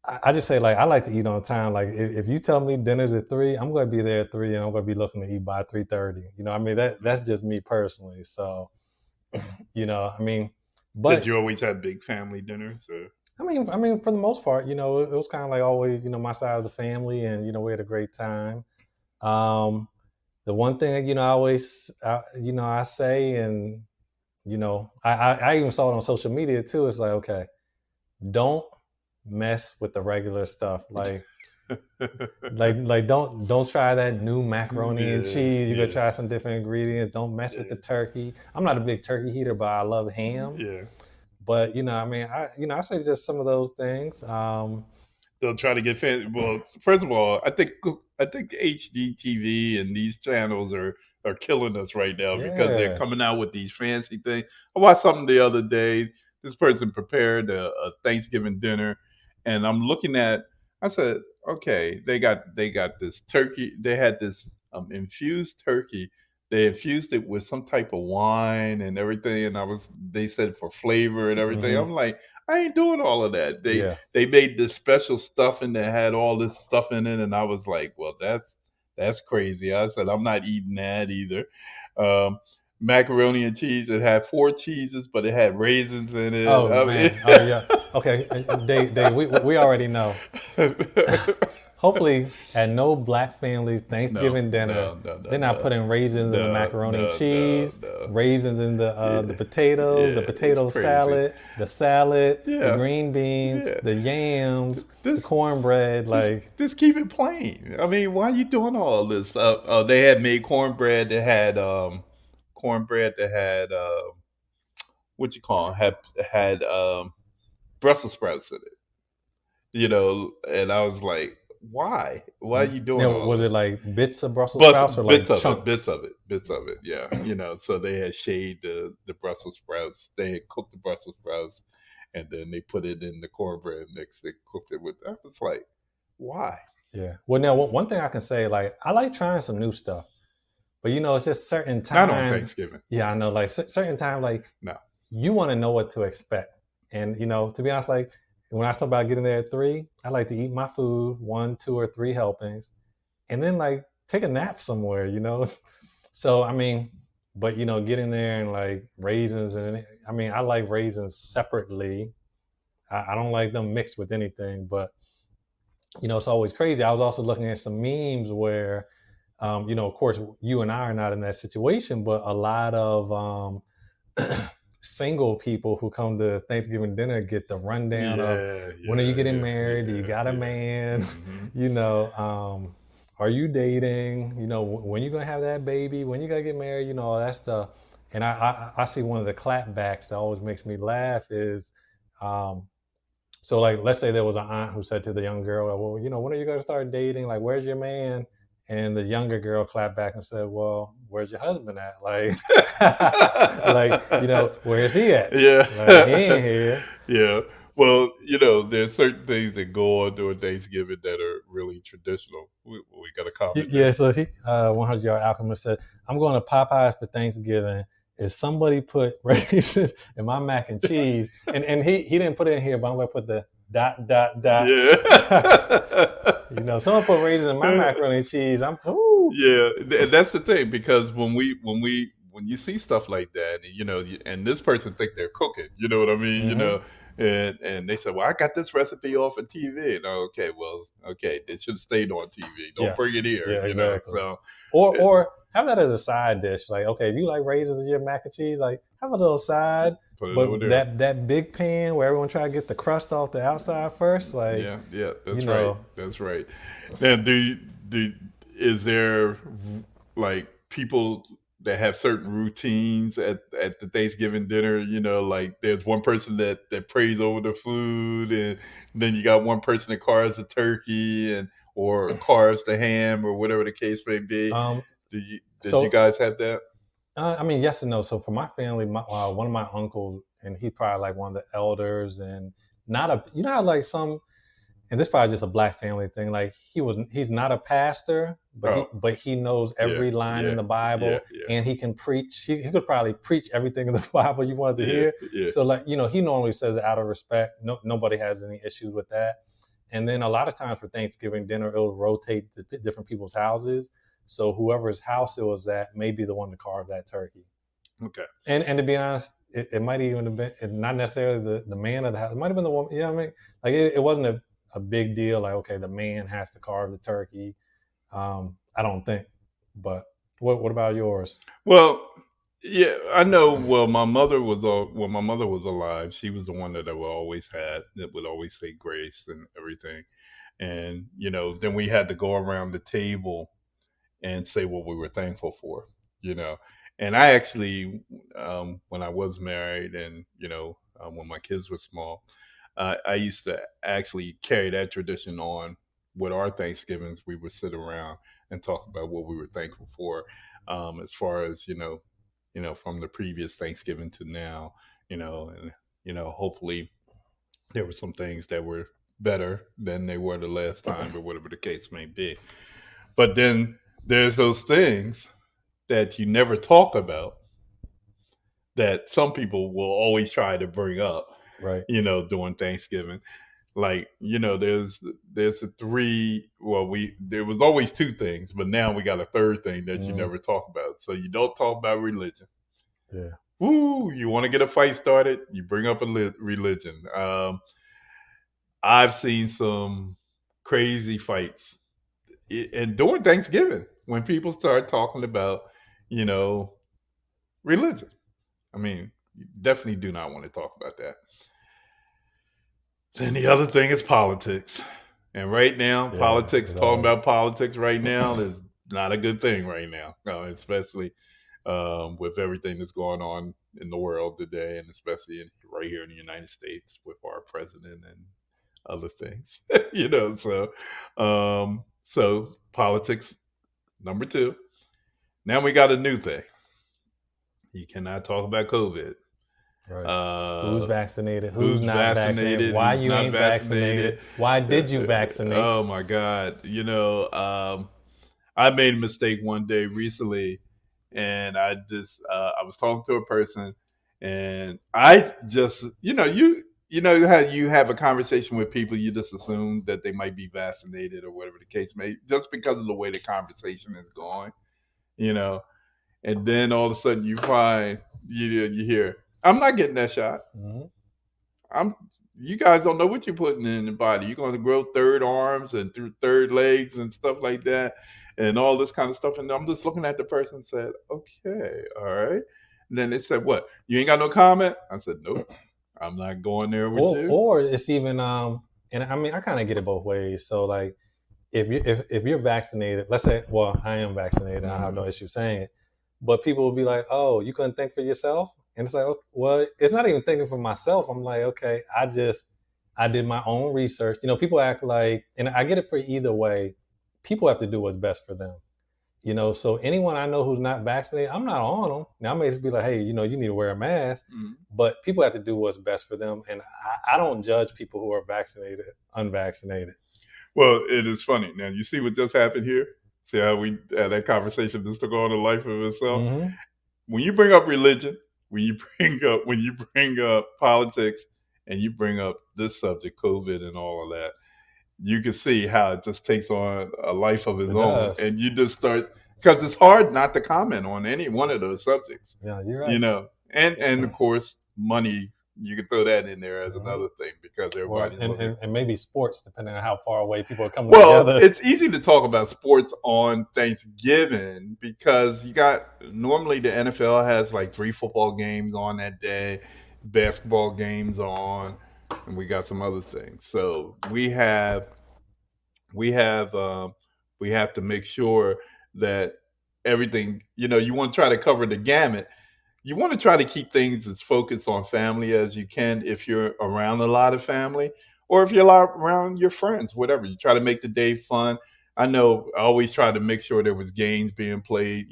I just say like I like to eat on time. Like if you tell me dinner's at 3, I'm going to be there at 3, and I'm going to be looking to eat by 3:30. I mean that's just me personally. So I mean, Did but you always have big family dinners? Or? I mean, for the most part, it was kind of like always, my side of the family, and we had a great time. Um, the one thing I always, I say, and I even saw it on social media too. It's like, okay, don't mess with the regular stuff. Like don't try that new macaroni and Yeah, cheese. You gotta yeah, try some different ingredients. Don't mess with the yeah, turkey. I'm not a big turkey eater, but I love ham. yeah. But I mean, I say just some of those things. They'll try to get fan. Well, first of all, I think HDTV and these channels are killing us right now because they're Yeah. coming out with these fancy things. I watched something the other day. This person prepared a Thanksgiving dinner, and I'm looking at. I said, okay, they got this turkey. They had this infused turkey. They infused it with some type of wine and everything, and they said for flavor and everything. Hmm. I'm like, I ain't doing all of that. They Yeah. they made this special stuffing that had all this stuff in it, and I was like, well, that's crazy. I said, I'm not eating that either. Um, Macaroni and cheese. It had four cheeses, but it had raisins in it. Oh man. Oh yeah. Okay. They we already know. Hopefully, at no black family's no, Thanksgiving dinner, no, no, no, they're not no, putting raisins in the no, macaroni and no, no, cheese, no. raisins in the Yeah, potatoes, the yeah, it's potato crazy. salad, the Yeah, green beans, yeah. the yams, the This cornbread. Just Like, just keep it plain. I mean, why are you doing all this? They had made cornbread that had what you call it? Had Brussels sprouts in it. And I was like, why? Why are you doing all was this? it like bits of Brussels sprouts or But bits like of it, chunks? bits of it. Yeah, So they had shaved the Brussels sprouts. They had cooked the Brussels sprouts, and then they put it in the cornbread mix. They cooked it with. I was like, why? Yeah. Well, now one thing I can say, like, I like trying some new stuff, but it's just certain Not on times. Thanksgiving. Yeah, I know. Like certain times, like No. you want to know what to expect, and to be honest, like when I talk about getting there at 3, I like to eat my food, 1, 2, or 3 helpings, and then like take a nap somewhere. So I mean, but getting there and like raisins, and I mean, I like raisins separately. I don't like them mixed with anything, but it's always crazy. I was also looking at some memes where, of course, you and I are not in that situation, but a lot of single people who come to Thanksgiving dinner get the rundown of Yeah, when are you yeah, getting yeah, married? Do you yeah, got a yeah. man? Hmm. Are you dating? When you gonna have that baby? When you gonna get married? All that stuff. And I see one of the clapbacks that always makes me laugh is, um, so like, let's say there was an aunt who said to the young girl, well, when are you going to start dating? Like, where's your man? And the younger girl clapped back and said, well, where's your husband at? Like, like, where's he at? Like, he ain't Yeah. here. Yeah. Well, there's certain things that go on during Thanksgiving that are really traditional. We got a comment Yeah, there. so 100-yard alchemist said, I'm going to Popeyes for Thanksgiving. If somebody put raisins in my mac and cheese, and he didn't put it in here, but I'm going to put the dot, dot, dot. Yeah. Someone put raisins in my macaroni and cheese. I'm, ooh. Yeah, that's the thing, because when you see stuff like that, and this person think they're cooking, you know what I mean, Hmm. and they say, well, I got this recipe off of TV. And okay, well, okay, it should have stayed on TV. Don't Yeah, bring it here, yeah, exactly. So it, Or have that as a side dish. Like, okay, if you like raisins in your mac and cheese, like have a little side. put it over But there. that big pan where everyone try to get the crust off the outside first, like Yeah, yeah, you that's right. know, That's right. Now, do is there like people that have certain routines at the Thanksgiving dinner? Like there's one person that prays over the food, and then you got one person that carves the turkey and or carves the ham or whatever the case may be. um, Did you so guys have that? I mean, yes and no. So for my family, one of my uncles, and he probably like one of the elders, and not a, you know how like some, and this is probably just a black family thing. Like he's not a pastor, Oh, but he knows yeah, every line yeah, in the yeah, Bible, yeah, and he can preach. He could probably preach everything in the Bible you wanted to yeah, hear. yeah. So like he normally says it out of respect. No, nobody has any issues with that. And then a lot of times for Thanksgiving dinner, it'll rotate to different people's houses. So whoever's house it was at may be the one to carve that turkey. Okay. And to be honest, it might even have been not necessarily the man of the house. It might have been the woman. You know what I mean? Like it wasn't a big deal. Like okay, the man has to carve the turkey. I don't think. But what about yours? Well, yeah, I know. Well, when my mother was alive, she was the one that I would always had that would always say grace and everything. And then we had to go around the table and say what we were thankful for. You know, and I actually, when I was married, and when my kids were small, I used to actually carry that tradition on with our Thanksgivings. We would sit around and talk about what we were thankful for, as far as from the previous Thanksgiving to now. And hopefully there were some things that were better than they were the last time, or whatever the case may be. But then there's those things that you never talk about that some people will always try to bring up, Right. during Thanksgiving. Like, there's a three, well, we there was always two things, but now we got a third thing that you Mm, never talk about. So you don't talk about religion. yeah. Woo, you want to get a fight started, you bring up a religion. I've seen some crazy fights, and during Thanksgiving when people start talking about, you know, religion. I mean, you definitely do not want to talk about that. Then the other thing is politics. And right now, Yeah. politics, It talking all. about politics right now is not a good thing right now, especially with everything that's going on in the world today, and especially right here in the United States with our president and other things. So politics, number two. Now we got a new thing. You cannot talk about COVID. Right. Who's Uh, vaccinated? Who's who's not vaccinated? vaccinated? Why Who's you not ain't vaccinated? vaccinated? Why did you Oh vaccinate? my God! I made a mistake one day recently, and I was talking to a person, and I just how you have a conversation with people, you just assume that they might be vaccinated or whatever the case may, just because of the way the conversation is going, you know, and then all of a sudden you find you hear, I'm not getting that shot. Mm-hmm. I'm You guys don't know what you're putting in the body. You're going to grow third arms and through third legs and stuff like that, and all this kind of stuff. And I'm just looking at the person and said, okay, all right. And then they said, what? You ain't got no comment? I said, nope. I'm not going there with you. Or it's even and I mean I kind of get it both ways. So like if you're vaccinated, let's say, well, I am vaccinated, I have Mm-hmm. no issue saying it, but people will be like, oh, you couldn't think for yourself, and it's like, oh, well, it's not even thinking for myself. I'm like, okay, I did my own research. People act like, and I get it for either way. People have to do what's best for them. So anyone I know who's not vaccinated, I'm not on them. Now I may just be like, hey, you need to wear a mask, Mm-hmm. but people have to do what's best for them, and I don't judge people who are vaccinated, unvaccinated. Well, it is funny. Now, you see what just happened here? See how we had that conversation just took on a life of itself? Mm-hmm. When you bring up religion, when you bring up politics, and you bring up this subject, COVID, and all of that, you can see how it just takes on a life of its It own, does. and you just start, because it's hard not to comment on any one of those subjects, Yeah, you're you right. know. And of course, money, you can throw that in there as Mhm. another thing because Well, everybody's and, looking. and and maybe sports, depending on how far away people are coming Well, together. it's easy to talk about sports on Thanksgiving because you got, normally the NFL has like 3 football games on that day, basketball games on, and we got some other things. So we have we have to make sure that everything, you want to try to cover the gamut. You want to try to keep things as focused on family as you can if you're around a lot of family, or if you're around your friends, whatever. You try to make the day fun. I know I always try to make sure there was games being played,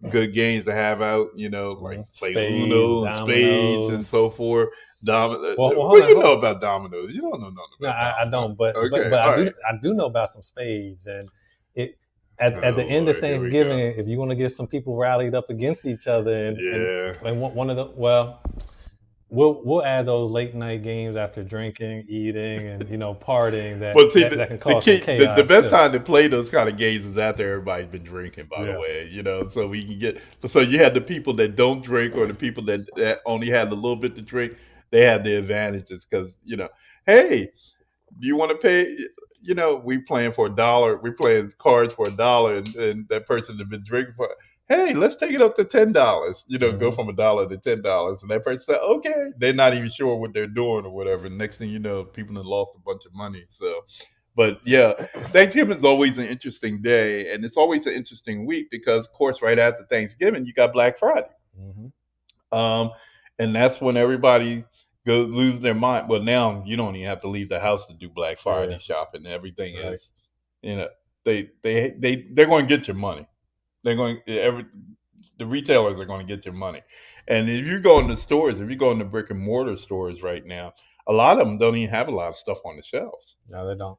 good games to have out, like play Spades, Uno and spades and dominoes. so forth. Well, What hold do on, you hold know on. about dominoes? You don't know nothing No, about I dominoes. don't. But Okay, but all right. I do know about some spades, and it at the Oh end of Lord, here we go. Thanksgiving, if you want to get some people rallied up against each other, Yeah. and one of the, well, we'll add those late night games after drinking, eating, and partying But see, that can the cause some key, the chaos best too. time to play those kind of games is after everybody's been drinking. By the Yeah. way, so we can get. So you have the people that don't drink, or the people that only had a little bit to drink. They have the advantages because, hey, do you want to pay? We playing for $1. We playing cards for $1, and that person that been drinking for. Hey, let's take it up to $10. Go Hmm. from $1 to $10, and that person said, okay. They're not even sure what they're doing or whatever. Next thing you know, people have lost a bunch of money. So, but yeah, Thanksgiving is always an interesting day, and it's always an interesting week because, of course, right after Thanksgiving, you got Black Friday. Hmm. Um, and that's when everybody goes lose their mind. Well, now you don't even have to leave the house to do Black Yeah. Friday shopping. Everything Right. is, you know, they're going to get your money. They're going every the retailers are going to get your money. And if you go in the stores, if you go in the brick and mortar stores right now, a lot of them don't even have a lot of stuff on the shelves. No, they don't.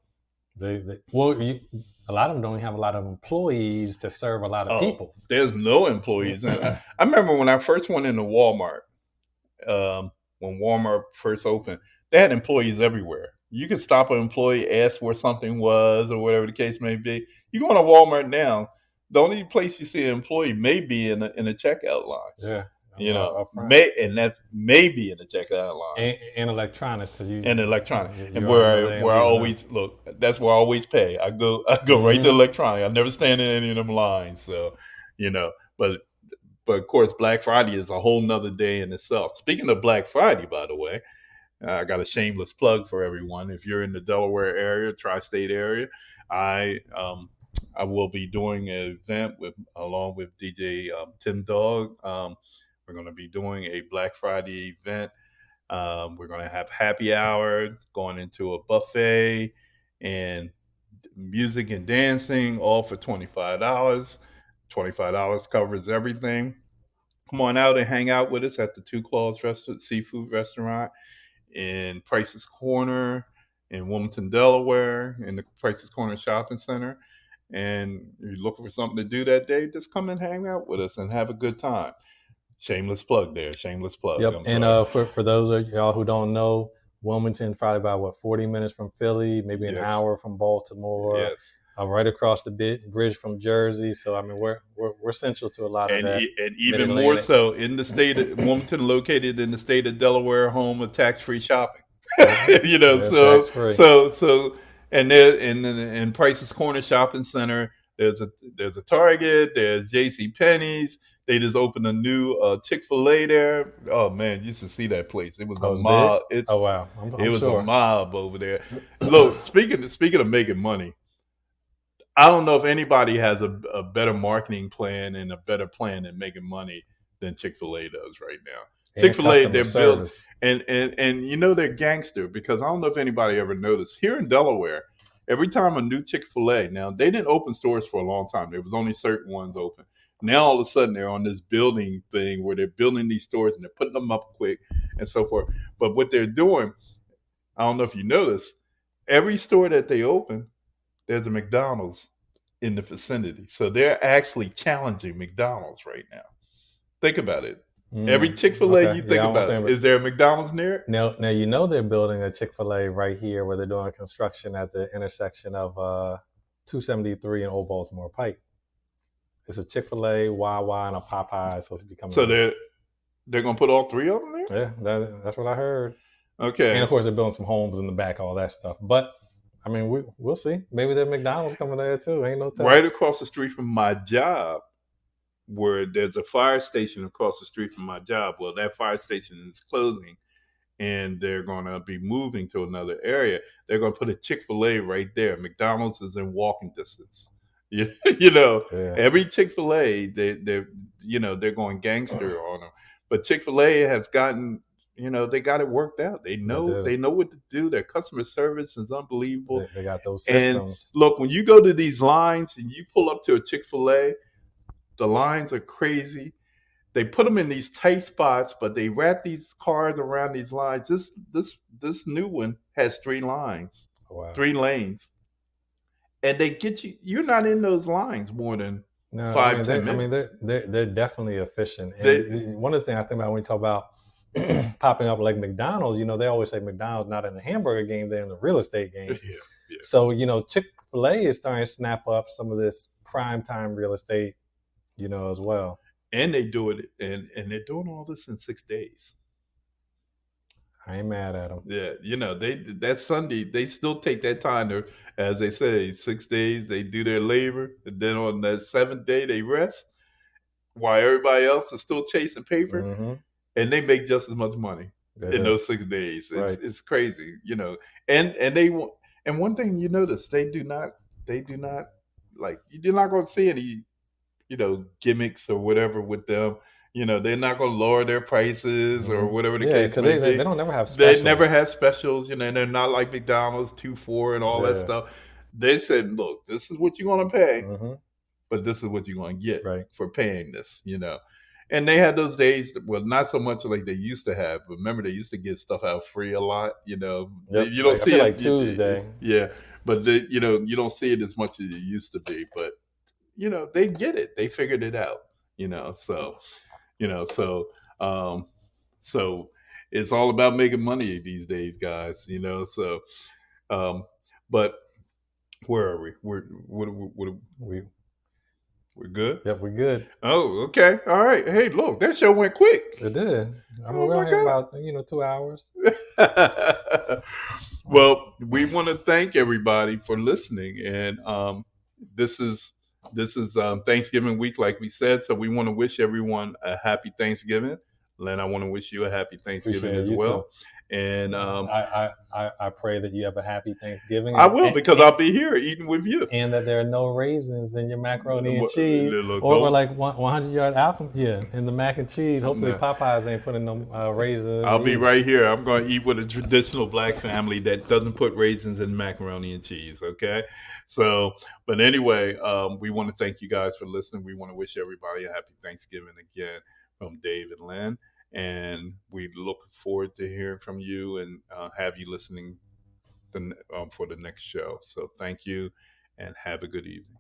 Well, a lot of them don't even have a lot of employees to serve a lot of Oh, people. there's no employees. And I remember when I first went into Walmart, um, when Walmart first opened, they had employees everywhere. You could stop an employee, ask where something was, or whatever the case may be. You go into Walmart now, the only place you see an employee may be in a checkout line. Yeah, up front. And that's maybe in the checkout line And electronics, because and electronic. And you already know they ain't where I leaving them. always look, that's where I always pay. I go right to Hmm. electronic. I never stand in any of them lines. So, you know, but of course, Black Friday is a whole nother day in itself. Speaking of Black Friday, by the way, I got a shameless plug for everyone. If you're in the Delaware area, tri-state area, I I will be doing an event along with DJ Tim Dog. We're going to be doing a Black Friday event. We're going to have happy hour, going into a buffet, and music and dancing, all for $25. $25 covers everything. Come on out and hang out with us at the Two Claws Seafood Restaurant in Price's Corner in Wilmington, Delaware, in the Price's Corner Shopping Center. And if you're looking for something to do that day, just come and hang out with us and have a good time. Shameless plug there. Shameless plug. Yep. I'm And sorry. for those of y'all who don't know, Wilmington's probably about 40 minutes from Philly, maybe an Yes. hour from Baltimore, Yes. right across the bridge from Jersey. So I mean, we're central to a lot of that And Mid even more Atlantic. so in the state of Wilmington, located in the state of Delaware, home of tax-free shopping. Mm-hmm. Yeah, tax So free. and there in Price's Corner Shopping Center, there's a Target, there's J.C. Penney's. They just opened a new Chick-fil-A there. Oh man, you should see that place. It was a Oh, it's big. mob. Oh wow, It I'm was a sure. mob over there. Look, speaking of making money, I don't know if anybody has a better marketing plan and a better plan in making money than Chick Fil A does right now. Chick And Fil A, customer they're built, service. and they're gangster because I don't know if anybody ever noticed here in Delaware. Every time a new Chick Fil A, now they didn't open stores for a long time. There was only certain ones open. Now all of a sudden they're on this building thing where they're building these stores and they're putting them up quick and so forth. But what they're doing, I don't know if you noticed, every store that they open, there's a McDonald's in the vicinity. So they're actually challenging McDonald's right now. Think about it. Every Chick Fil A Okay, you think yeah, I won't about, think. is there a McDonald's near it? Now you know they're building a Chick-fil-A right here where they're doing construction at the intersection of 273 and Old Baltimore Pike. It's a Chick-fil-A, Wawa, and a Popeye supposed to be coming So in. they're gonna put all three of them there. Yeah, that's what I heard. And Okay, of course, they're building some homes in the back, all that stuff. But I mean, we'll see. Maybe there's McDonald's coming there too. Ain't no telling. right across the street from my job, where there's a fire station across the street from my job. Well, that fire station is closing, and they're going to be moving to another area. They're going to put a Chick-fil-A right there. McDonald's is in walking distance. You know, Yeah, every Chick-fil-A, they're going gangster on them. But Chick-fil-A has gotten, they got it worked out. They they know do. they know what to do. Their customer service is unbelievable. They got those And systems. look, when you go to these lines and you pull up to a Chick-fil-A, the lines are crazy. They put them in these tight spots, but they wrap these cars around these lines. This new one has three lines, Wow. 3 lanes, and they get you. You're not in those lines more than No, I five mean, ten minutes. they're definitely efficient. They, And one of the things I think about when we talk about popping up like McDonald's, they always say McDonald's not in the hamburger game; they're in the real estate game. yeah, yeah. So Chick-fil-A is starting to snap up some of this prime time real estate, as well. And they do it, and they're doing all this in 6 days. I ain't mad at them. Yeah, that Sunday they still take that time to, as they say, 6 days they do their labor, and then on that seventh day they rest, while everybody else is still chasing paper, Mm-hmm. and they make just as much money in those 6 days. Right. It's crazy, and they want. And one thing you notice, they do not like you're not going to see any gimmicks or whatever with them. They're not going to lower their prices or Mm-hmm. whatever the Yeah, case because may they be. don't never have They never specials. have specials, and they're not like McDonald's 2 for and all that Yeah. stuff. They said, "Look, this is what you're going to pay, Mm-hmm. but this is what you're going to get Right. for paying this." And they had those days, well, not so much like they used to have. But remember, they used to give stuff out free a lot. Yep. You don't I see feel it, like Tuesday. yeah. But you don't see it as much as it used to be. But they get it. They figured it out. So so so it's all about making money these days, guys. So um, but where are we? We We're good. Yep, we're good. Oh, okay, all right. Hey, look, that show went quick. It did. I mean, Oh we're my on here god. about 2 hours. Well, we want to thank everybody for listening, and this is Thanksgiving week, like we said. So we want to wish everyone a happy Thanksgiving. Len, I want to wish you a happy Thanksgiving Appreciate it. as You well. too. And I pray that you have a happy Thanksgiving. I will, because I'll be here eating with you. And that there are no raisins in your macaroni and Well, cheese, look, or don't- like 100-yard apple, in the mac and cheese. Hopefully No. Popeyes ain't putting no raisins. I'll be right here. I'm going to eat with a traditional black family that doesn't put raisins in macaroni and cheese. Okay. So, but anyway, we want to thank you guys for listening. We want to wish everybody a happy Thanksgiving again from Dave and Lynn. And we look forward to hearing from you and have you listening for the next show. So thank you and have a good evening.